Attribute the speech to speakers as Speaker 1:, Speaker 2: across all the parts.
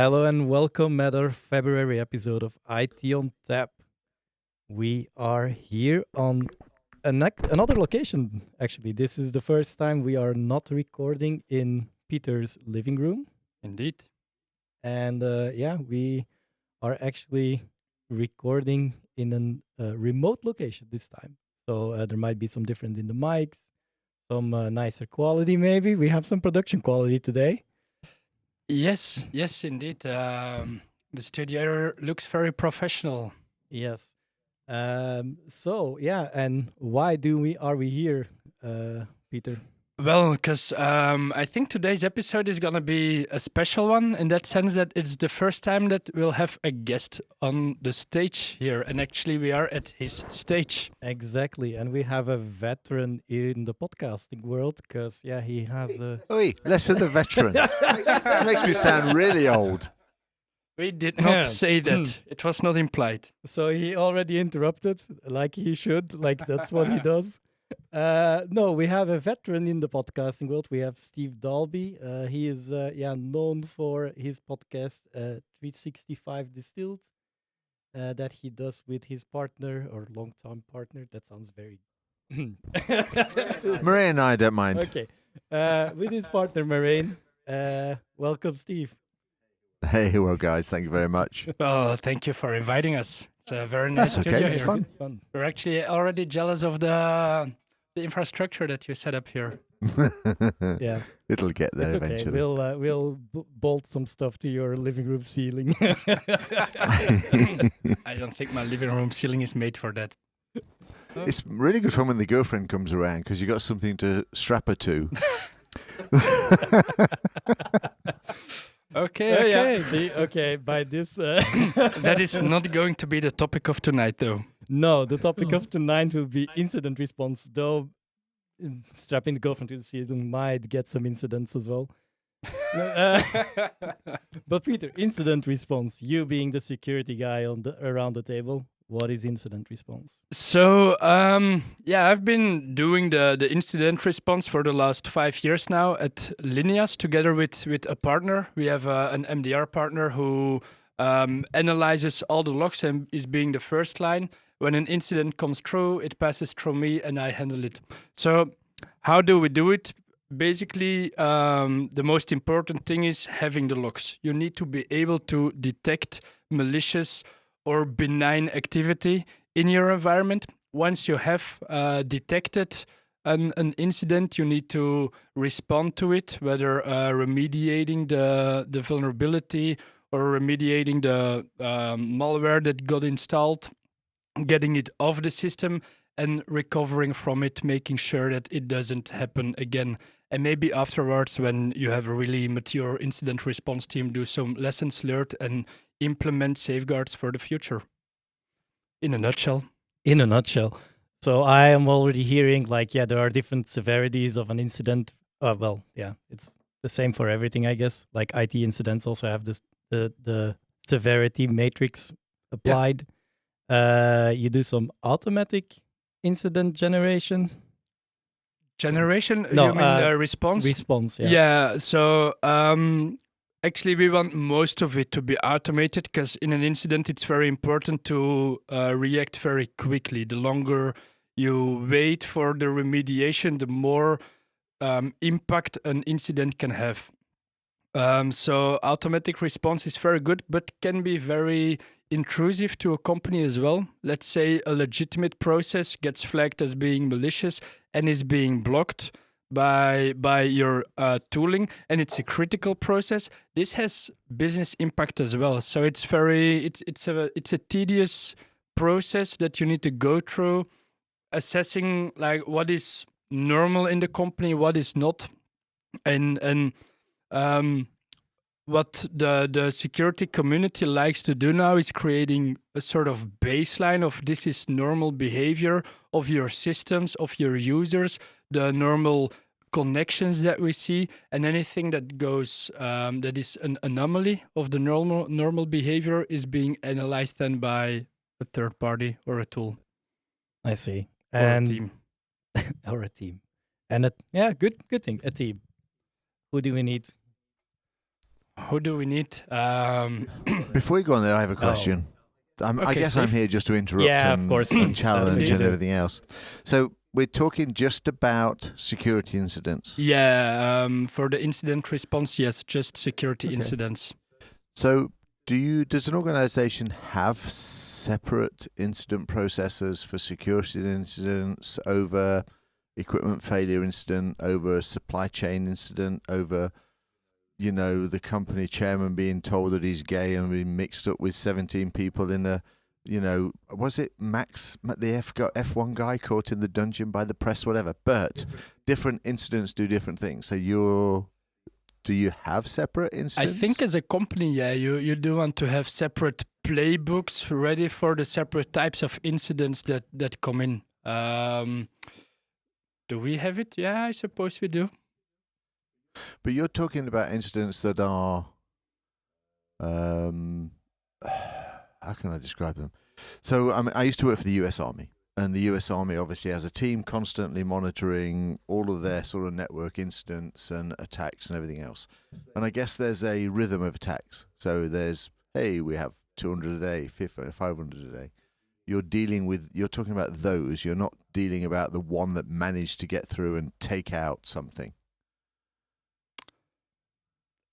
Speaker 1: Hello and welcome at our February episode of IT on Tap. We are here on another location, actually. This is the first time we are not recording in Peter's living room.
Speaker 2: Indeed.
Speaker 1: And we are actually recording in a remote location this time. So there might be some different in the mics, some nicer quality maybe. We have some production quality today.
Speaker 2: Yes, indeed. The studio looks very professional.
Speaker 1: Yes. And why are we here, Peter?
Speaker 2: Well, because I think today's episode is going to be a special one in that sense that it's the first time that we'll have a guest on the stage here. And actually, we are at his stage.
Speaker 1: Exactly, and we have a veteran in the podcasting world because he has a.
Speaker 3: Oi, less than the veteran. This makes me sound really old.
Speaker 2: We did not say that. It was not implied.
Speaker 1: So he already interrupted, like he should. Like that's what he does. No, we have a veteran in the podcasting world. We have Steve Dalby. He is known for his podcast 365 Distilled that he does with his partner or long-time partner. That sounds very.
Speaker 3: Marie and I don't mind.
Speaker 1: Okay, with his partner Marine. Welcome, Steve.
Speaker 3: Hey, well, guys, thank you very much.
Speaker 2: Oh, thank you for inviting us. It's a very nice
Speaker 3: That's okay.
Speaker 2: studio
Speaker 3: It's
Speaker 2: here.
Speaker 3: fun.
Speaker 2: We're actually already jealous of the infrastructure that you set up here.
Speaker 1: Yeah,
Speaker 3: It'll get there
Speaker 1: it's okay.
Speaker 3: eventually.
Speaker 1: We'll bolt some stuff to your living room ceiling.
Speaker 2: I don't think my living room ceiling is made for that.
Speaker 3: It's really good fun when the girlfriend comes around because you got something to strap her to.
Speaker 2: Okay.
Speaker 1: See, okay. By this,
Speaker 2: That is not going to be the topic of tonight, though.
Speaker 1: no, the topic of tonight will be incident response. Though strapping the girlfriend to the ceiling might get some incidents as well. But Peter, incident response. You being the security guy around the table, what is incident response?
Speaker 2: So, I've been doing the incident response for the last 5 years now at Lineas together with a partner. We have an MDR partner who analyzes all the logs and is being the first line. When an incident comes through, it passes through me and I handle it. So, how do we do it? Basically, the most important thing is having the logs. You need to be able to detect malicious or benign activity in your environment. Once you have detected an incident, you need to respond to it, whether remediating the vulnerability or remediating the malware that got installed, getting it off the system and recovering from it, making sure that it doesn't happen again. And maybe afterwards, when you have a really mature incident response team, do some lessons learned and implement safeguards for the future. In a nutshell.
Speaker 1: In a nutshell. So I am already hearing there are different severities of an incident. It's the same for everything, I guess. Like IT incidents also have the severity matrix applied. You do some automatic incident generation.
Speaker 2: Generation?
Speaker 1: No,
Speaker 2: you mean response?
Speaker 1: Response, yeah.
Speaker 2: Yeah, so actually we want most of it to be automated because in an incident it's very important to react very quickly. The longer you wait for the remediation, the more impact an incident can have. So automatic response is very good, but can be very intrusive to a company as well. Let's say a legitimate process gets flagged as being malicious and is being blocked by your tooling, and it's a critical process. This has business impact as well. So it's a tedious process that you need to go through, assessing like what is normal in the company, what is not, and what the security community likes to do now is creating a sort of baseline of this is normal behavior of your systems, of your users, the normal connections that we see, and anything that goes that is an anomaly of the normal behavior is being analyzed then by a third party or a tool.
Speaker 1: I see.
Speaker 2: Or a team.
Speaker 1: Or a team. And good thing, a team. Who do we need?
Speaker 2: Who do we need?
Speaker 3: Before you go on there, I have a question. I
Speaker 2: Okay,
Speaker 3: guess I'm
Speaker 2: Steve.
Speaker 3: here just to interrupt
Speaker 1: Yeah, of
Speaker 3: and,
Speaker 1: course.
Speaker 3: and
Speaker 1: That's
Speaker 3: challenge
Speaker 1: what you
Speaker 3: and
Speaker 1: do.
Speaker 3: everything else. So we're talking just about security incidents.
Speaker 2: Yeah, for the incident response, yes, just security
Speaker 3: Okay.
Speaker 2: incidents.
Speaker 3: So does an organization have separate incident processes for security incidents, over equipment failure incident, over a supply chain incident, over the company chairman being told that he's gay and being mixed up with 17 people in a was it Max, the F1 guy caught in the dungeon by the press, whatever. But different incidents do different things. So do you have separate
Speaker 2: I
Speaker 3: incidents?
Speaker 2: think as a company, yeah, you do want to have separate playbooks ready for the separate types of incidents that come in. Do we have it? Yeah, I suppose we do.
Speaker 3: But you're talking about incidents that are, how can I describe them? So I used to work for the US Army, and the US Army obviously has a team constantly monitoring all of their sort of network incidents and attacks and everything else. And I guess there's a rhythm of attacks. So there's, hey, we have 200 a day, 500 a day. You're talking about those. You're not dealing about the one that managed to get through and take out something.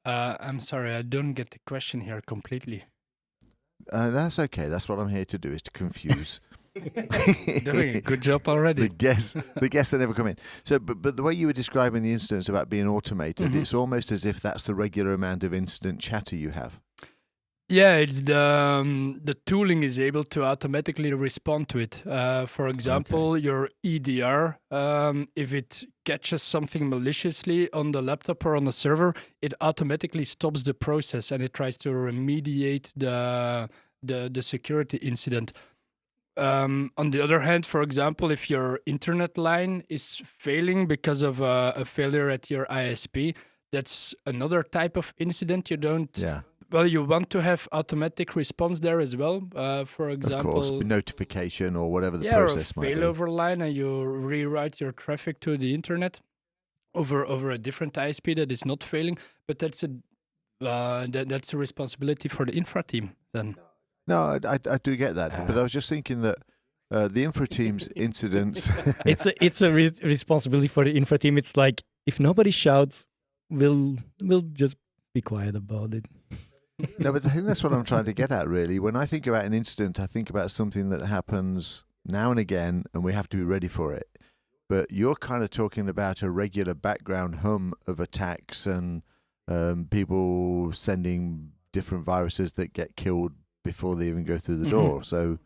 Speaker 2: I'm sorry, I don't get the question here completely.
Speaker 3: That's okay. That's what I'm here to do, is to confuse.
Speaker 2: Doing a good job already.
Speaker 3: the guests that never come in. So, but the way you were describing the incidents about being automated,
Speaker 2: Mhm.
Speaker 3: it's almost as if that's the regular amount of incident chatter you have.
Speaker 2: Yeah, it's the tooling is able to automatically respond to it. For example, your EDR, if it catches something maliciously on the laptop or on the server, it automatically stops the process and it tries to remediate the security incident. On the other hand, for example, if your internet line is failing because of a failure at your ISP, that's another type of incident you don't.
Speaker 3: Yeah,
Speaker 2: Well, you want to have automatic response there as well. For
Speaker 3: of course,
Speaker 2: example,
Speaker 3: notification or whatever the
Speaker 2: yeah, or a
Speaker 3: process might be.
Speaker 2: failover line, and you rewrite your traffic to the internet over a different ISP that is not failing. But that's a responsibility for the infra team then.
Speaker 3: No, I do get that, but I was just thinking that the infra team's incidents.
Speaker 1: It's a responsibility for the infra team. It's like, if nobody shouts, we'll just be quiet about it.
Speaker 3: No, but I think that's what I'm trying to get at, really. When I think about an incident, I think about something that happens now and again, and we have to be ready for it. But you're kind of talking about a regular background hum of attacks and people sending different viruses that get killed before they even go through the door. So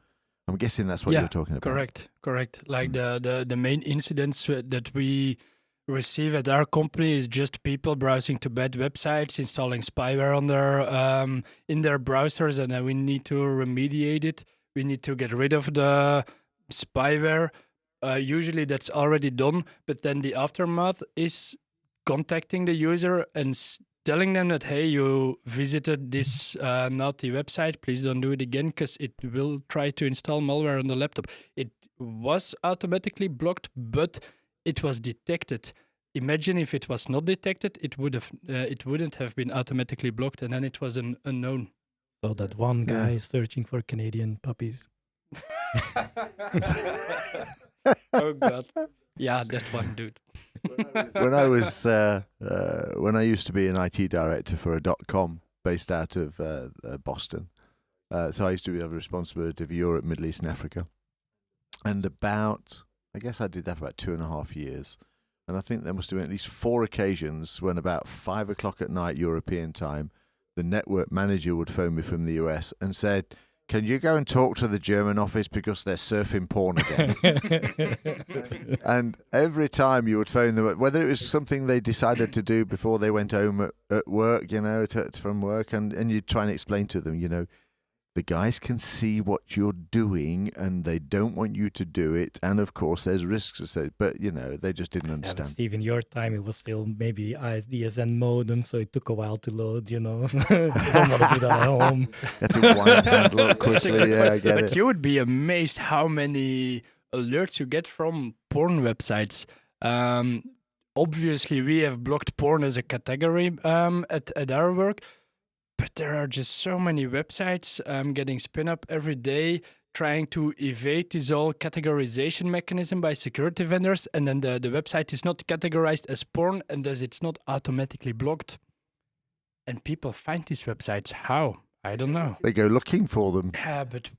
Speaker 3: I'm guessing that's what
Speaker 2: Yeah,
Speaker 3: you're talking about.
Speaker 2: Correct. Like the main incidents that we receive at our company is just people browsing to bad websites, installing spyware on their in their browsers, and then we need to remediate it. We need to get rid of the spyware. Usually that's already done, but then the aftermath is contacting the user and telling them that, hey, you visited this naughty website, please don't do it again, because it will try to install malware on the laptop. It was automatically blocked, but it was detected. Imagine if it was not detected, it wouldn't have been automatically blocked, and then it was an unknown.
Speaker 1: So that one guy searching for Canadian puppies.
Speaker 2: Oh God, yeah, that one dude.
Speaker 3: When I used to be an IT director for a .com based out of Boston, so I used to have a responsibility for Europe, Middle East, and Africa, and I guess I did that for about 2.5 years. And I think there must have been at least 4 occasions when about 5 o'clock at night European time, the network manager would phone me from the US and said, "Can you go and talk to the German office because they're surfing porn again?" And every time you would phone them, whether it was something they decided to do before they went home at work, from work, and you'd try and explain to them, the guys can see what you're doing and they don't want you to do it. And of course, there's risks associated, but they just didn't
Speaker 1: Yeah,
Speaker 3: understand.
Speaker 1: but Steve, in your time, it was still maybe ISDSN modem, so it took a while to load, Don't want to do that at home.
Speaker 3: Had to wind handle up quickly. Yeah, I get
Speaker 2: But
Speaker 3: it.
Speaker 2: you would be amazed how many alerts you get from porn websites. Obviously, we have blocked porn as a category at our work, But there are just so many websites getting spin up every day, trying to evade this whole categorization mechanism by security vendors, and then the website is not categorized as porn, and thus it's not automatically blocked. And people find these websites. How? I don't know.
Speaker 3: They go looking for them.
Speaker 2: Yeah, but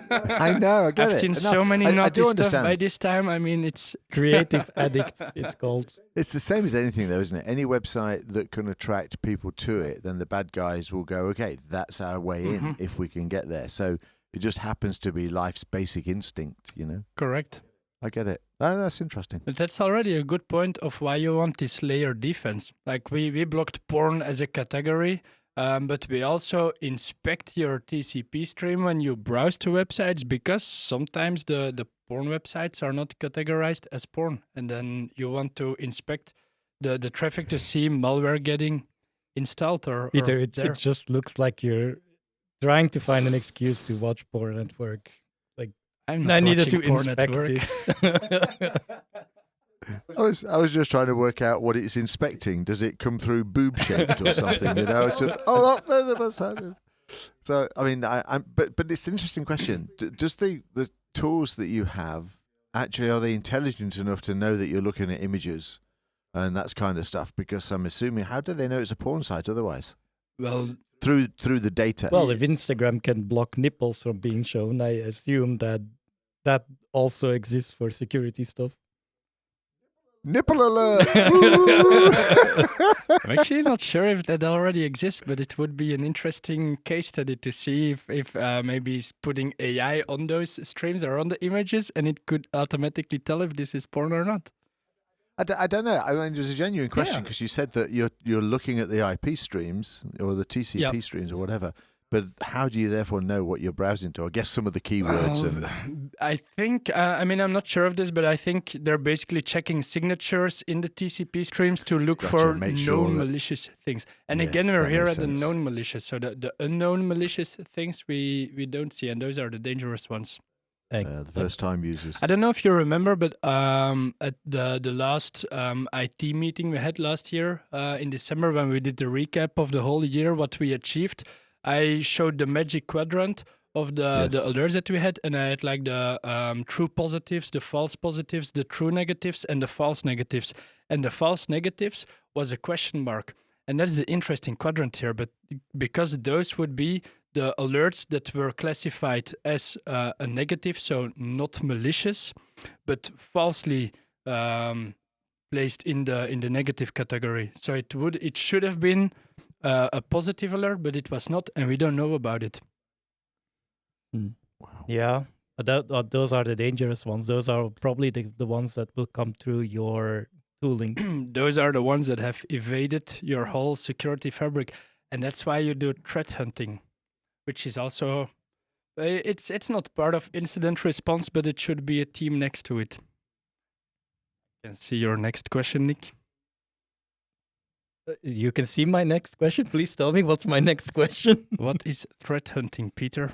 Speaker 3: I know, I get
Speaker 2: I've
Speaker 3: it.
Speaker 2: seen
Speaker 3: No,
Speaker 2: so many
Speaker 3: I
Speaker 2: naughty
Speaker 3: do
Speaker 2: stuff
Speaker 3: understand.
Speaker 2: by this time. I mean, it's
Speaker 1: Creative addicts, it's called.
Speaker 3: It's the same as anything, though, isn't it? Any website that can attract people to it, then the bad guys will go, okay, that's our way in if we can get there. So it just happens to be life's basic instinct, you know?
Speaker 2: correct.
Speaker 3: I get it. Oh, that's interesting.
Speaker 2: But that's already a good point of why you want this layer defense. Like we blocked porn as a category, but we also inspect your TCP stream when you browse to websites, because sometimes the porn websites are not categorized as porn. And then you want to inspect the traffic to see malware getting installed or
Speaker 1: Peter,
Speaker 2: there.
Speaker 1: it just looks like you're trying to find an excuse to watch porn at work.
Speaker 2: I'm not
Speaker 1: I needed to
Speaker 2: watching porn at
Speaker 1: inspect
Speaker 2: work.
Speaker 1: this.
Speaker 3: I was just trying to work out what it's inspecting. Does it come through boob shaped or something? You know, it's just, oh, there's a website. So I mean, but it's an interesting question. Does the tools that you have actually, are they intelligent enough to know that you're looking at images and that's kind of stuff? Because I'm assuming, how do they know it's a porn site otherwise?
Speaker 2: Well,
Speaker 3: Through the data.
Speaker 1: Well, if Instagram can block nipples from being shown, I assume that also exists for security stuff.
Speaker 3: Nipple alert!
Speaker 2: I'm actually not sure if that already exists, but it would be an interesting case study to see if maybe putting AI on those streams or on the images, and it could automatically tell if this is porn or not.
Speaker 3: I don't know. I mean, it was a genuine question because you said that you're looking at the IP streams or the TCP streams or whatever. But how do you therefore know what you're browsing to? I guess some of the keywords and
Speaker 2: I think, I mean, I'm not sure of this, but I think they're basically checking signatures in the TCP streams to look
Speaker 3: Gotcha,
Speaker 2: for
Speaker 3: make
Speaker 2: known
Speaker 3: sure that-
Speaker 2: malicious things. And
Speaker 3: Yes,
Speaker 2: again, we're
Speaker 3: that
Speaker 2: here
Speaker 3: makes
Speaker 2: at the
Speaker 3: sense.
Speaker 2: known malicious. So the unknown malicious things we don't see, and those are the dangerous ones.
Speaker 3: the first time users.
Speaker 2: I don't know if you remember, but at the last IT meeting we had last year in December, when we did the recap of the whole year, what we achieved, I showed the magic quadrant of the alerts that we had, and I had like the true positives, the false positives, the true negatives, and the false negatives. And the false negatives was a question mark. And that's the interesting quadrant here, but because those would be the alerts that were classified as a negative, so not malicious, but falsely placed in the negative category. So it should have been a positive alert, but it was not, and we don't know about it.
Speaker 3: Wow.
Speaker 1: Yeah, but those are the dangerous ones. Those are probably the ones that will come through your tooling.
Speaker 2: Those are the ones that have evaded your whole security fabric, and that's why you do threat hunting, which is also it's not part of incident response, but it should be a team next to it. You can see your next question, Nick.
Speaker 1: You can see my next question. Please tell me what's my next question.
Speaker 2: What is threat hunting, Peter?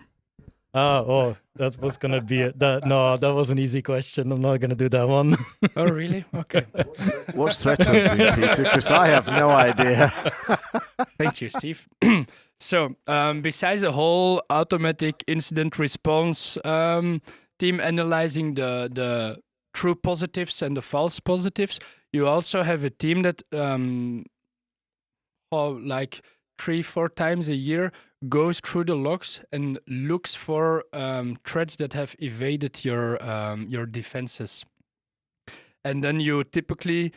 Speaker 1: That was gonna be that was an easy question. I'm not gonna do that one.
Speaker 2: Oh, really? Okay.
Speaker 3: What's threat hunting, Peter? Because I have no idea.
Speaker 2: Thank you, Steve. So, besides the whole automatic incident response team analyzing the true positives and the false positives, you also have a team that, like 3-4 times a year, goes through the logs and looks for threats that have evaded your defenses. And then you typically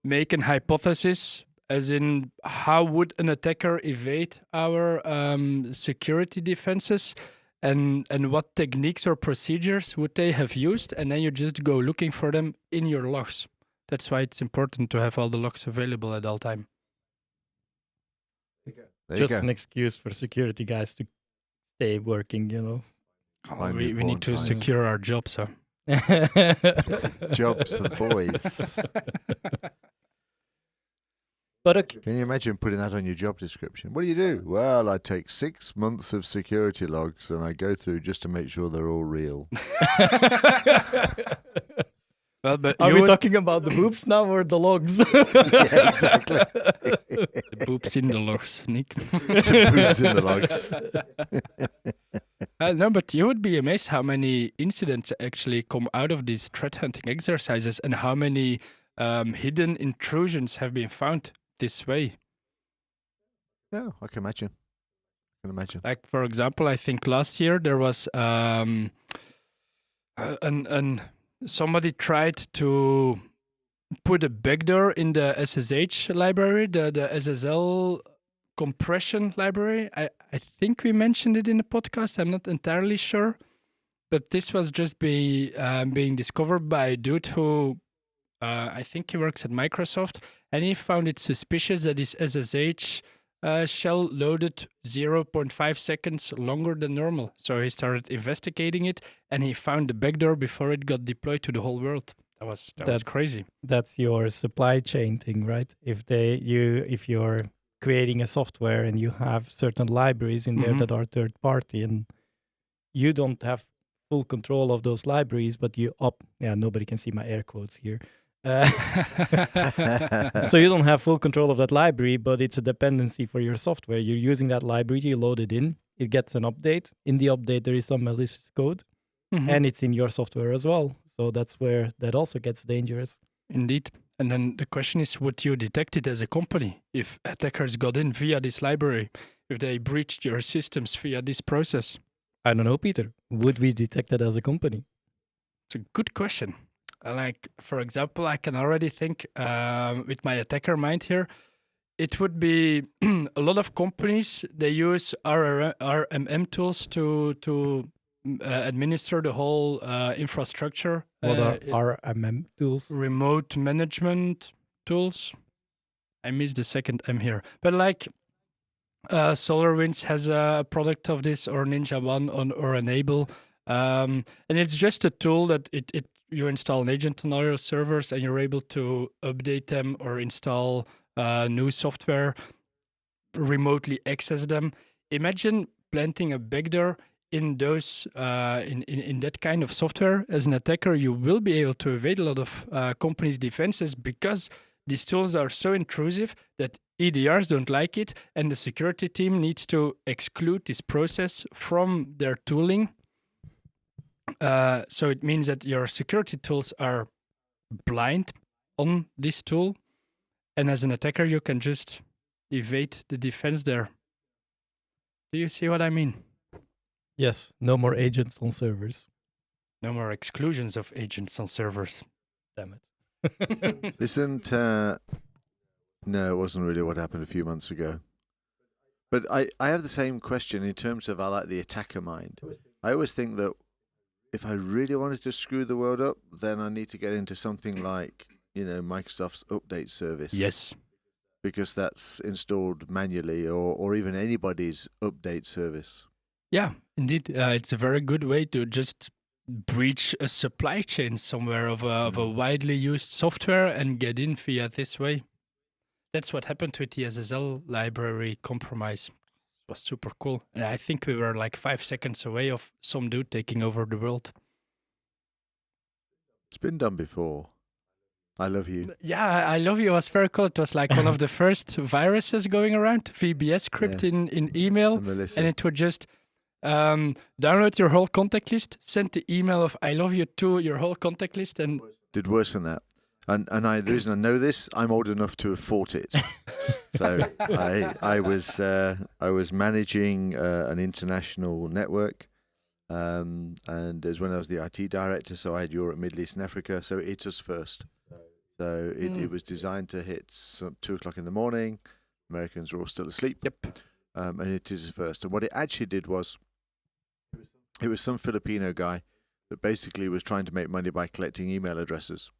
Speaker 2: make an hypothesis, as in how would an attacker evade our security defenses, and what techniques or procedures would they have used, and then you just go looking for them in your logs. That's why it's important to have all the logs available at all time.
Speaker 3: There you
Speaker 1: Just
Speaker 3: go.
Speaker 1: an excuse for security guys to stay working,
Speaker 3: Find
Speaker 2: We
Speaker 3: your
Speaker 2: need to
Speaker 3: porn sites.
Speaker 2: secure our jobs, so.
Speaker 3: Jobs for the boys.
Speaker 1: But okay.
Speaker 3: Can you imagine putting that on your job description? What do you do? Well, I take 6 months of security logs and I go through just to make sure they're all real.
Speaker 2: Well, but
Speaker 1: Are
Speaker 2: you
Speaker 1: we
Speaker 2: would-
Speaker 1: talking about the boobs now or the logs?
Speaker 3: Yeah, exactly.
Speaker 2: The boobs in the logs, Nick.
Speaker 3: Boobs in the logs.
Speaker 2: No, but you would be amazed how many incidents actually come out of these threat hunting exercises and how many hidden intrusions have been found this way.
Speaker 3: Yeah, I can imagine.
Speaker 2: Like, for example, I think last year there was somebody tried to put a backdoor in the SSH library, the SSL compression library. I think we mentioned it in the podcast. I'm not entirely sure. But this was just being discovered by a dude who, I think he works at Microsoft, and he found it suspicious that his SSH shell loaded 0.5 seconds longer than normal. So he started investigating it, and he found the backdoor before it got deployed to the whole world. That was crazy.
Speaker 1: That's your supply chain thing, right? If you're creating a software and you have certain libraries in there that are third party, and you don't have full control of those libraries, but nobody can see my air quotes here. So you don't have full control of that library, but it's a dependency for your software. You're using that library, you load it in, it gets an update. In the update, there is some malicious code, and it's in your software as well. So that's where that also gets dangerous.
Speaker 2: Indeed. And then the question is, would you detect it as a company if attackers got in via this library, if they breached your systems via this process?
Speaker 1: I don't know, Peter. Would we detect it as a company?
Speaker 2: It's a good question. Like, for example, I can already think with my attacker mind here, it would be a lot of companies, they use RMM tools to administer the whole infrastructure.
Speaker 1: What are RMM tools?
Speaker 2: Remote management tools. I missed the second M here. But like SolarWinds has a product of this, or NinjaOne or Enable. And it's just a tool that you install an agent on all your servers and you're able to update them or install new software, remotely access them. Imagine planting a backdoor in those in that kind of software. As an attacker, you will be able to evade a lot of companies' defenses because these tools are so intrusive that EDRs don't like it, and the security team needs to exclude this process from their tooling. So it means that your security tools are blind on this tool, and as an attacker, you can just evade the defense there. Do you see what I mean?
Speaker 1: Yes, no more agents on servers.
Speaker 2: No more exclusions of agents on servers.
Speaker 1: Damn it.
Speaker 3: Isn't no, it wasn't really what happened a few months ago. But I have the same question in terms of I like the attacker mind. I always think that if I really wanted to screw the world up, then I need to get into something like, Microsoft's update service.
Speaker 2: Yes.
Speaker 3: Because that's installed manually, or even anybody's update service.
Speaker 2: Yeah, indeed. It's a very good way to just breach a supply chain somewhere of a widely used software and get in via this way. That's what happened with the SSL library compromise. It was super cool. And I think we were like 5 seconds away of some dude taking over the world.
Speaker 3: It's been done before. I love you.
Speaker 2: Yeah, I love you was very cool. It was like one of the first viruses going around, VBS script in email. And it would just download your whole contact list, send the email of I love you to your whole contact list, and
Speaker 3: did worse than that. And the reason I know this, I'm old enough to have fought it. So I was managing an international network, and as when I was the IT director, so I had Europe, Middle East, and Africa. So it hit us first. So it was designed to hit 2:00 in the morning. Americans were all still asleep.
Speaker 2: Yep.
Speaker 3: And it is first. And what it actually did was, it was some Filipino guy that basically was trying to make money by collecting email addresses.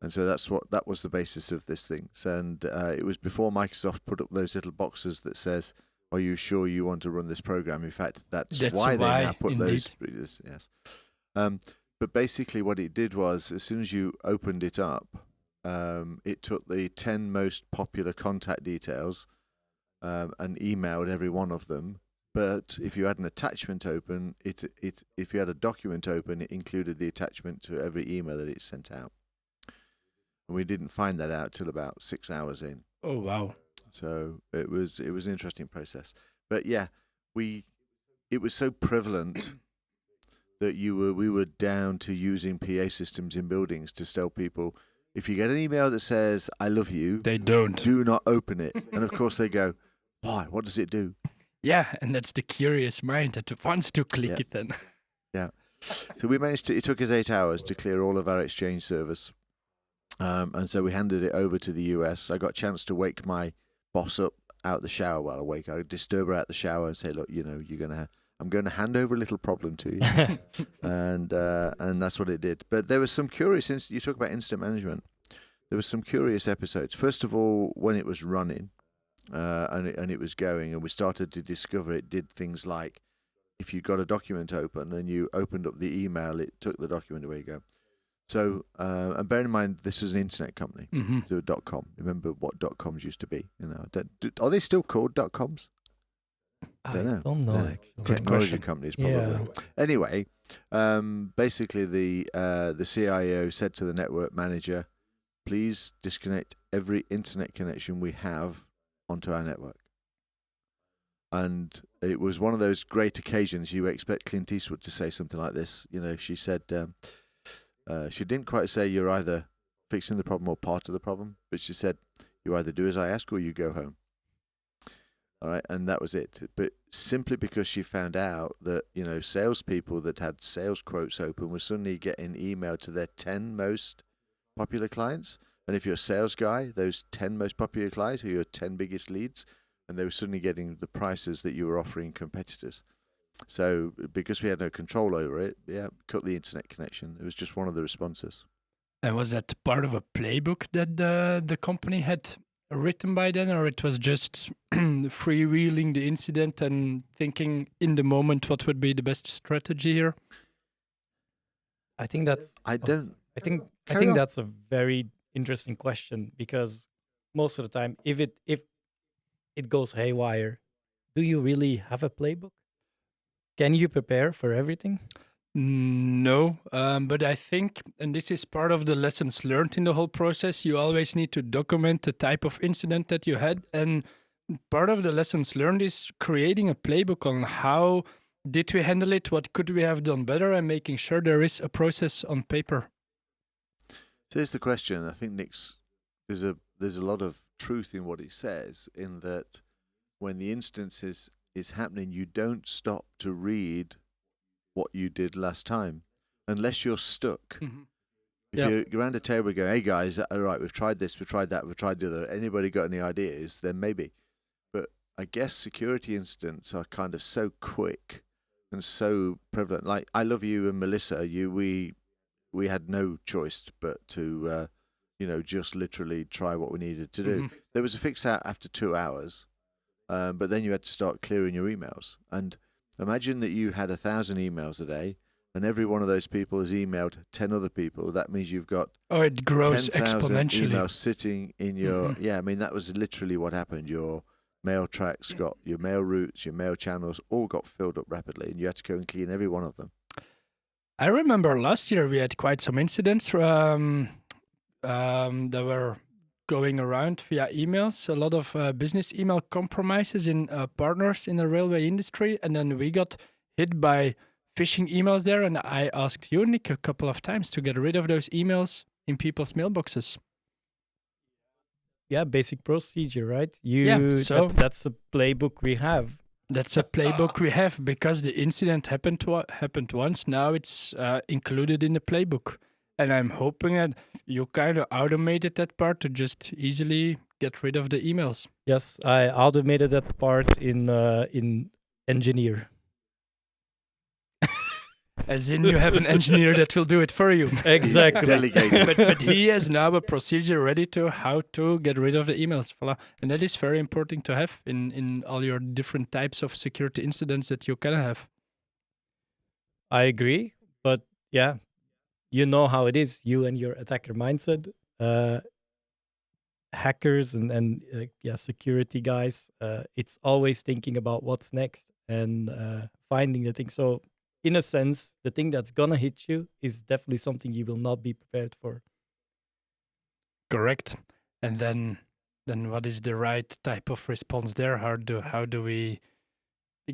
Speaker 3: And so that was the basis of this thing. And it was before Microsoft put up those little boxes that says, "Are you sure you want to run this program?" In fact, that's why they now put those. Yes. But basically, what it did was, as soon as you opened it up, it took the 10 most popular contact details and emailed every one of them. But if you had an attachment open, if you had a document open, it included the attachment to every email that it sent out. And we didn't find that out till about 6 hours in.
Speaker 2: Oh, wow.
Speaker 3: So it was an interesting process. But yeah, it was so prevalent that we were down to using PA systems in buildings to tell people, if you get an email that says "I love you,"
Speaker 2: They don't.
Speaker 3: do not open it. And of course they go, "Why? What does it do?"
Speaker 2: Yeah, and that's the curious mind that wants to click it then.
Speaker 3: Yeah. So we managed to. It took us 8 hours to clear all of our Exchange servers, and so we handed it over to the US. I got a chance to wake my boss up out the shower while awake. I would disturb her out the shower and say, "Look, I'm going to hand over a little problem to you," and that's what it did. But there was some curious. You talk about incident management. There was some curious episodes. First of all, when it was running, and it was going, and we started to discover it did things like, if you got a document open and you opened up the email, it took the document away. You go. So, and bear in mind, this was an internet company, so .com. Remember what .coms used to be? Are they still called .coms?
Speaker 1: I don't know.
Speaker 3: No.
Speaker 1: Actually.
Speaker 3: Technology companies, probably.
Speaker 1: Yeah.
Speaker 3: Anyway, basically, the CIO said to the network manager, "Please disconnect every internet connection we have onto our network." And it was one of those great occasions you expect Clint Eastwood to say something like this. She said, she didn't quite say you're either fixing the problem or part of the problem, but she said, you either do as I ask or you go home. All right, and that was it. But simply because she found out that, salespeople that had sales quotes open were suddenly getting emailed to their 10 most popular clients. And if you're a sales guy, those 10 most popular clients are your 10 biggest leads. And they were suddenly getting the prices that you were offering competitors. So because we had no control over it, cut the internet connection. It was just one of the responses.
Speaker 2: And was that part of a playbook that the company had written by then, or it was just freewheeling the incident and thinking in the moment what would be the best strategy here?
Speaker 1: I think that's.
Speaker 3: I
Speaker 1: think
Speaker 3: on.
Speaker 1: that's a very interesting question, because most of the time, if it goes haywire, do you really have a playbook? Can you prepare for everything?
Speaker 2: No, but I think, and this is part of the lessons learned in the whole process, you always need to document the type of incident that you had. And part of the lessons learned is creating a playbook on how did we handle it, what could we have done better, and making sure there is a process on paper.
Speaker 3: So here's the question. I think there's a lot of truth in what he says, in that when the instance is happening, you don't stop to read what you did last time unless you're stuck. If you're around a table and go, "Hey guys, all right, we've tried this, we've tried that, we've tried the other, anybody got any ideas?" Then maybe. But I guess security incidents are kind of so quick and so prevalent. Like I Love You and Melissa, we had no choice but to just literally try what we needed to do. There was a fix out after 2 hours, but then you had to start clearing your emails. And imagine that you had 1,000 emails a day, and every one of those people has emailed 10 other people. That means you've got
Speaker 2: it grows
Speaker 3: 10,000
Speaker 2: exponentially.
Speaker 3: emails sitting in your that was literally what happened. Your mail tracks got, your mail routes, your mail channels all got filled up rapidly, and you had to go and clean every one of them.
Speaker 2: I remember last year we had quite some incidents that were going around via emails, a lot of business email compromises in partners in the railway industry. And then we got hit by phishing emails there. And I asked you, Nick, a couple of times to get rid of those emails in people's mailboxes.
Speaker 1: Yeah, basic procedure, right?
Speaker 2: So
Speaker 1: that's the playbook we have.
Speaker 2: That's a playbook we have, because the incident happened once. Now it's included in the playbook. And I'm hoping that you kind of automated that part to just easily get rid of the emails.
Speaker 1: Yes, I automated that part in Engineer.
Speaker 2: As in, you have an engineer that will do it for you.
Speaker 1: Exactly.
Speaker 3: Delegated.
Speaker 2: but he has now a procedure ready to how to get rid of the emails. Voila. And that is very important to have in all your different types of security incidents that you can have.
Speaker 1: I agree, but yeah, you know how it is. You and your attacker mindset, hackers and security guys. It's always thinking about what's next and finding the thing. So, in a sense, the thing that's gonna hit you is definitely something you will not be prepared for.
Speaker 2: Correct. And then then what is the right type of response there? How do we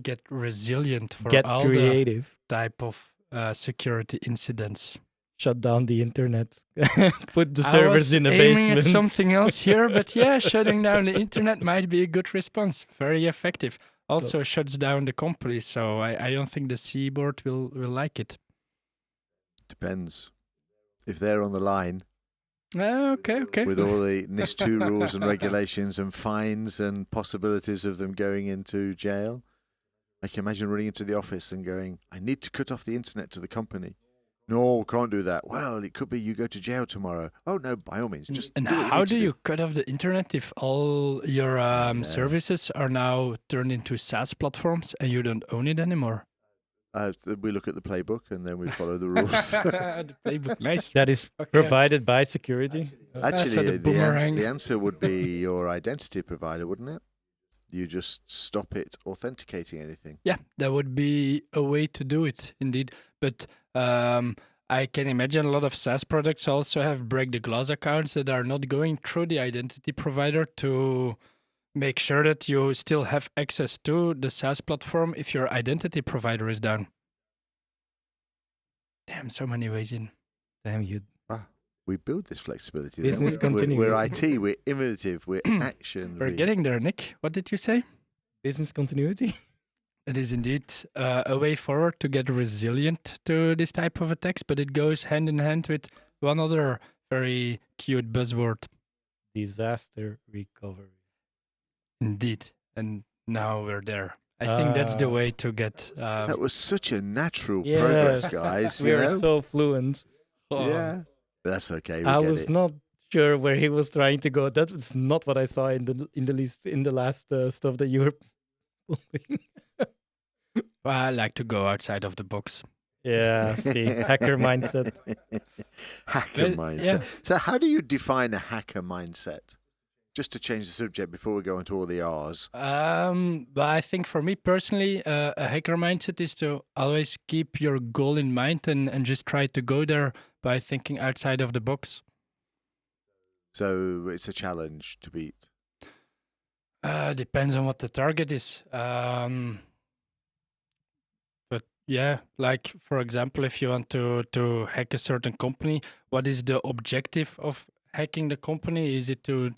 Speaker 2: get resilient for
Speaker 1: Get
Speaker 2: all the
Speaker 1: creative.
Speaker 2: type of security incidents?
Speaker 1: Shut down the internet. Put the
Speaker 2: I
Speaker 1: servers
Speaker 2: was
Speaker 1: in the
Speaker 2: aiming
Speaker 1: basement.
Speaker 2: at something else here, but yeah, shutting down the internet might be a good response. Very effective. Also shuts down the company, so I don't think the seaboard will like it.
Speaker 3: Depends. If they're on the line
Speaker 2: Okay.
Speaker 3: with all the NIS2 rules and regulations and fines and possibilities of them going into jail, I can imagine running into the office and going, I need to cut off the internet to the company. No, can't do that. Well, it could be you go to jail tomorrow. Oh, no, by all means, just
Speaker 2: And
Speaker 3: do what
Speaker 2: how
Speaker 3: need to
Speaker 2: do you cut off the internet if all your services are now turned into SaaS platforms and you don't own it anymore?
Speaker 3: We look at the playbook and then we follow the rules.
Speaker 2: The playbook, nice.
Speaker 1: That is
Speaker 2: Okay.
Speaker 1: provided by security.
Speaker 2: so
Speaker 3: Actually,
Speaker 2: the boomerang.
Speaker 3: the answer would be your identity provider, wouldn't it? You just stop it authenticating anything.
Speaker 2: Yeah, that would be a way to do it, indeed. But I can imagine a lot of SaaS products also have break the glass accounts that are not going through the identity provider to make sure that you still have access to the SaaS platform if your identity provider is down. Damn, so many ways in.
Speaker 1: Damn you.
Speaker 3: We build this flexibility. don't
Speaker 1: Business
Speaker 3: we?
Speaker 1: continuity.
Speaker 3: We're IT, we're innovative, we're action.
Speaker 2: We're getting there, Nick. What did you say?
Speaker 1: Business continuity.
Speaker 2: It is indeed a way forward to get resilient to this type of attacks, but it goes hand in hand with one other very cute buzzword.
Speaker 1: Disaster recovery.
Speaker 2: Indeed. And now we're there. I think that's the way to get.
Speaker 3: That was such a natural
Speaker 1: Yes.
Speaker 3: progress, guys.
Speaker 1: We
Speaker 3: you
Speaker 1: are
Speaker 3: know?
Speaker 1: so fluent.
Speaker 3: Yeah. That's okay. We
Speaker 1: I
Speaker 3: get
Speaker 1: was
Speaker 3: it.
Speaker 1: not sure where he was trying to go. That was not what I saw in the last stuff that you were pulling.
Speaker 2: I like to go outside of the box.
Speaker 1: Yeah, see, hacker mindset.
Speaker 3: Hacker
Speaker 2: Well,
Speaker 3: mindset.
Speaker 2: yeah.
Speaker 3: So, how do you define a hacker mindset? Just to change the subject before we go into all the R's.
Speaker 2: But I think for me personally, a hacker mindset is to always keep your goal in mind and just try to go there by thinking outside of the box.
Speaker 3: So, it's a challenge to beat.
Speaker 2: Depends on what the target is. But yeah, like for example, if you want to hack a certain company, what is the objective of hacking the company? Is it to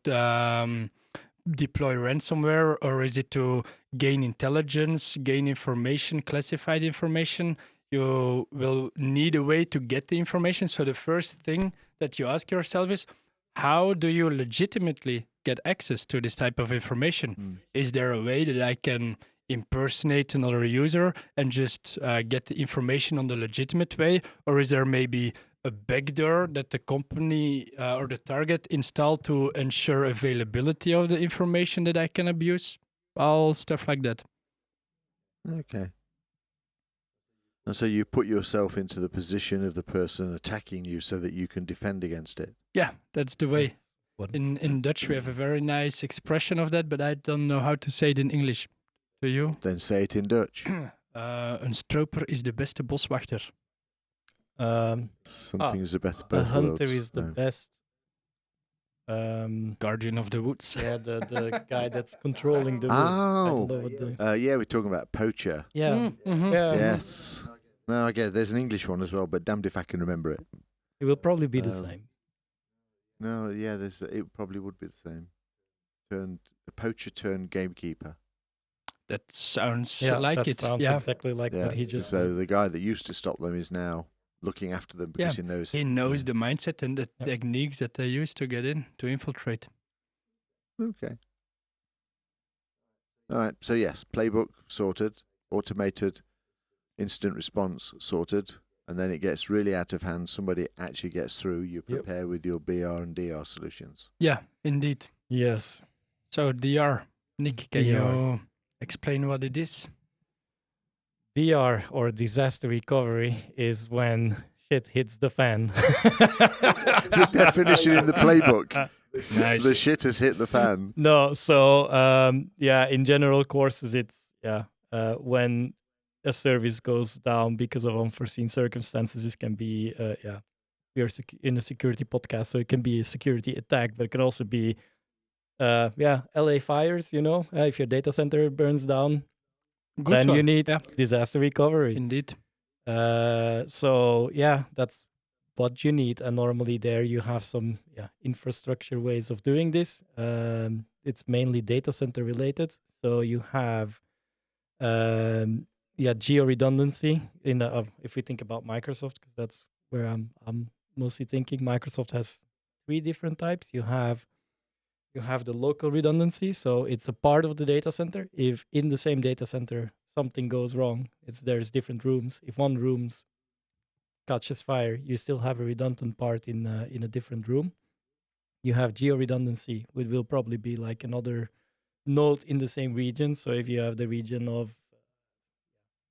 Speaker 2: deploy ransomware, or is it to gain intelligence, gain information, classified information? You will need a way to get the information. So the first thing that you ask yourself is, how do you legitimately get access to this type of information? Is there a way that I can impersonate another user and just get the information on the legitimate way? Or is there maybe a backdoor that the company or the target installed to ensure availability of the information that I can abuse? All stuff like that.
Speaker 3: Okay. And so you put yourself into the position of the person attacking you so that you can defend against it.
Speaker 2: Yeah, that's the way.
Speaker 1: That's what-
Speaker 2: In Dutch, we have a very nice expression of that, but I don't know how to say it in English. Do you?
Speaker 3: Then say it in Dutch.
Speaker 2: Een stroper is de beste boswachter.
Speaker 3: Something is the best.
Speaker 1: A
Speaker 3: both
Speaker 1: hunter
Speaker 3: worlds.
Speaker 1: is the
Speaker 3: No.
Speaker 1: best.
Speaker 2: Guardian of the woods.
Speaker 1: Yeah, the guy that's controlling the wood. I
Speaker 3: Oh,
Speaker 1: don't know what the-
Speaker 3: yeah, we're talking about poacher.
Speaker 1: yeah,
Speaker 2: Mhm.
Speaker 1: yeah.
Speaker 3: Yes. No, I get it. There's an English one as well, but damned if I can remember it.
Speaker 1: It will probably be the
Speaker 3: Um,
Speaker 1: same.
Speaker 3: No, yeah, it probably would be the same. The poacher turned gamekeeper.
Speaker 2: That sounds
Speaker 1: Yeah,
Speaker 2: like
Speaker 1: that
Speaker 2: it.
Speaker 1: sounds
Speaker 2: Yeah.
Speaker 1: exactly like
Speaker 3: Yeah.
Speaker 1: what he just
Speaker 3: So
Speaker 1: said.
Speaker 3: the guy that used to stop them is now looking after them because he knows.
Speaker 2: He knows the mindset and the
Speaker 1: Yeah.
Speaker 2: techniques that they use to get in, to infiltrate.
Speaker 3: Okay. All right. So yes, playbook sorted, automated, instant response sorted, and then it gets really out of hand. Somebody actually gets through. You prepare with your BR and DR solutions.
Speaker 2: Yeah, indeed.
Speaker 1: Yes.
Speaker 2: So DR, Nick, can
Speaker 1: DR.
Speaker 2: you explain what it is?
Speaker 1: DR, or disaster recovery, is when shit hits the fan.
Speaker 3: The definition in the playbook.
Speaker 2: Nice.
Speaker 3: The shit has hit the fan.
Speaker 1: No, so yeah, in general courses, it's when a service goes down because of unforeseen circumstances. This can be we are in a security podcast, so it can be a security attack, but it can also be LA fires, if your data center burns down,
Speaker 2: Good
Speaker 1: then
Speaker 2: one.
Speaker 1: you need
Speaker 2: Yeah,
Speaker 1: disaster recovery.
Speaker 2: indeed.
Speaker 1: So yeah, that's what you need. And normally there you have some infrastructure ways of doing this. It's mainly data center related. So you have geo redundancy in if we think about Microsoft, because that's where I'm mostly thinking. Microsoft has 3 different types. You have the local redundancy, so it's a part of the data center. If in the same data center something goes wrong, there's different rooms. If one room catches fire, you still have a redundant part in a different room. You have geo redundancy, which will probably be like another node in the same region. So if you have the region of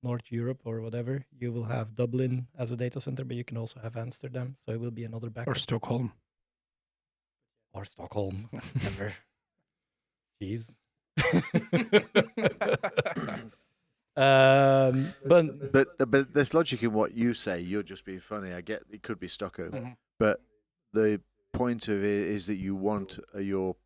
Speaker 1: North Europe or whatever, you will have Dublin as a data center, but you can also have Amsterdam. So it will be another backup.
Speaker 2: Or Stockholm.
Speaker 1: Or Stockholm. Never. Jeez.
Speaker 3: But there's logic in what you say. You're just being funny. I get it could be Stockholm,
Speaker 2: Mhm.
Speaker 3: but the point of it is that you want your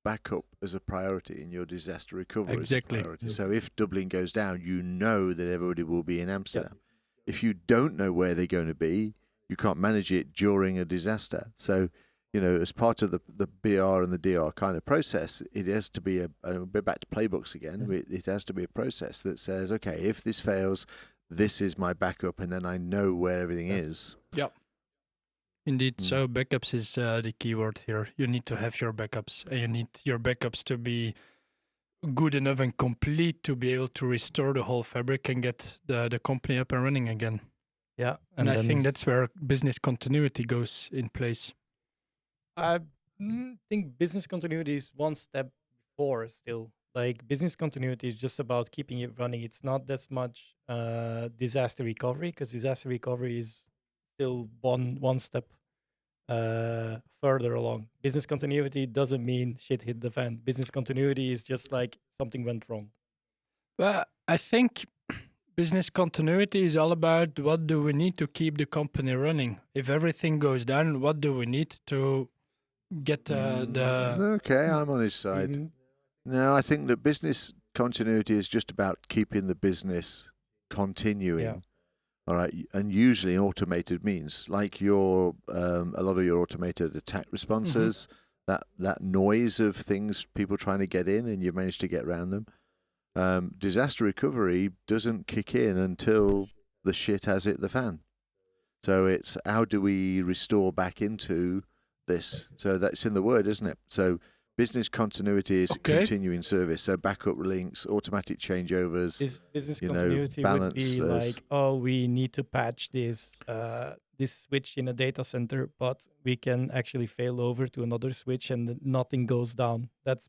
Speaker 3: backup as a priority in your disaster recovery
Speaker 2: Exactly.
Speaker 3: as a priority. So if Dublin goes down, you know that everybody will be in Amsterdam. If you don't know where they're going to be, you can't manage it during a disaster. So, as part of the BR and the DR kind of process, it has to be a bit back to playbooks again. It has to be a process that says, okay, if this fails, this is my backup, and then I know where everything is.
Speaker 2: Indeed. So backups is the key word here. You need to have your backups, and you need your backups to be good enough and complete to be able to restore the whole fabric and get the company up and running again.
Speaker 1: Yeah.
Speaker 2: And I think that's where business continuity goes in place.
Speaker 1: I think business continuity is one step before still. Like business continuity is just about keeping it running. It's not as much disaster recovery, because disaster recovery is still one step further along. Business continuity doesn't mean shit hit the fan. Business continuity is just like something went wrong.
Speaker 2: Well, I think business continuity is all about what do we need to keep the company running. If everything goes down, what do we need to get the...
Speaker 3: Okay, I'm on his side.
Speaker 1: Mhm.
Speaker 3: No, I think that business continuity is just about keeping the business continuing.
Speaker 1: Yeah.
Speaker 3: All right, and usually automated means like your a lot of your automated attack responses, that noise of things, people trying to get in, and you've managed to get around them. Disaster recovery doesn't kick in until the shit has hit the fan. So it's how do we restore back into this? So that's in the word, isn't it? So business continuity is continuing service. So backup links, automatic changeovers.
Speaker 1: Business continuity would be like, we need to patch this switch in a data center, but we can actually fail over to another switch and nothing goes down. That's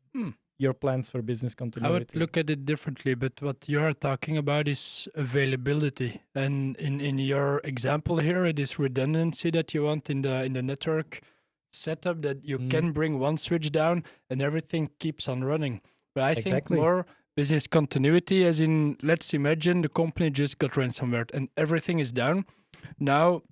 Speaker 1: your plans for business continuity.
Speaker 2: I would look at it differently, but what you're talking about is availability. And in your example here, it is redundancy that you want in the network setup, that you can bring one switch down and everything keeps on running. But I think more business continuity, as in, let's imagine the company just got ransomware and everything is down. Now,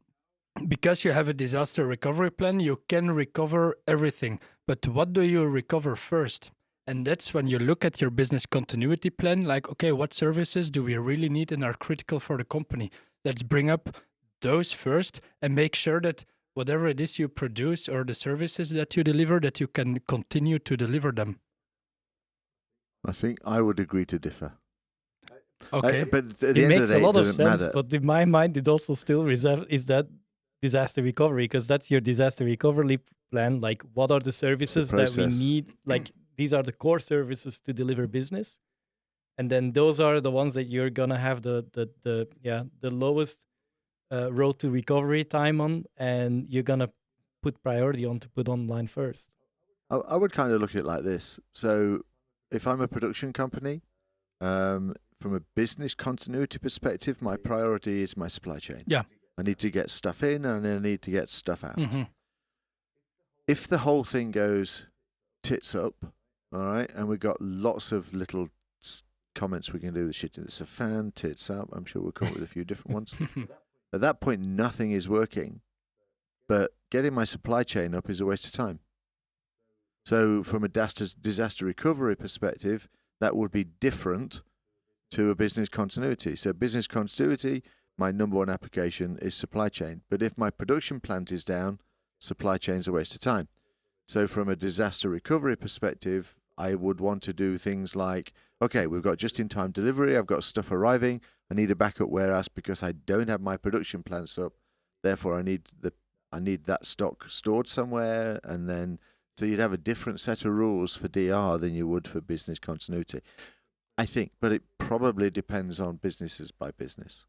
Speaker 2: because you have a disaster recovery plan, you can recover everything. But what do you recover first? And that's when you look at your business continuity plan, like, okay, what services do we really need and are critical for the company? Let's bring up those first and make sure that whatever it is you produce or the services that you deliver, that you can continue to deliver them.
Speaker 3: I think I would agree to differ.
Speaker 2: Okay.
Speaker 3: But at the
Speaker 1: it
Speaker 3: end
Speaker 1: makes
Speaker 3: of the day,
Speaker 1: a lot
Speaker 3: it
Speaker 1: of
Speaker 3: doesn't
Speaker 1: sense,
Speaker 3: matter.
Speaker 1: but in my mind, it also still is that disaster recovery, because that's your disaster recovery plan. Like, what are the services that we need? Like, these are the core services to deliver business, and then those are the ones that you're gonna have the lowest road to recovery time on, and you're gonna put priority on to put online first.
Speaker 3: I would kind of look at it like this. So, if I'm a production company, from a business continuity perspective, my priority is my supply chain.
Speaker 2: Yeah.
Speaker 3: I need to get stuff in and I need to get stuff out.
Speaker 2: Mm-hmm.
Speaker 3: If the whole thing goes tits up, all right, and we've got lots of little comments we can do, the shit in the fan, tits up, I'm sure we'll come up with a few different ones. At that point, nothing is working, but getting my supply chain up is a waste of time. So from a disaster recovery perspective, that would be different to a business continuity. So business continuity, my number one application is supply chain. But if my production plant is down, supply chain's a waste of time. So from a disaster recovery perspective, I would want to do things like, okay, we've got just-in-time delivery, I've got stuff arriving, I need a backup warehouse because I don't have my production plants up. Therefore, I need that stock stored somewhere, and then so you'd have a different set of rules for DR than you would for business continuity, I think. But it probably depends on businesses by business.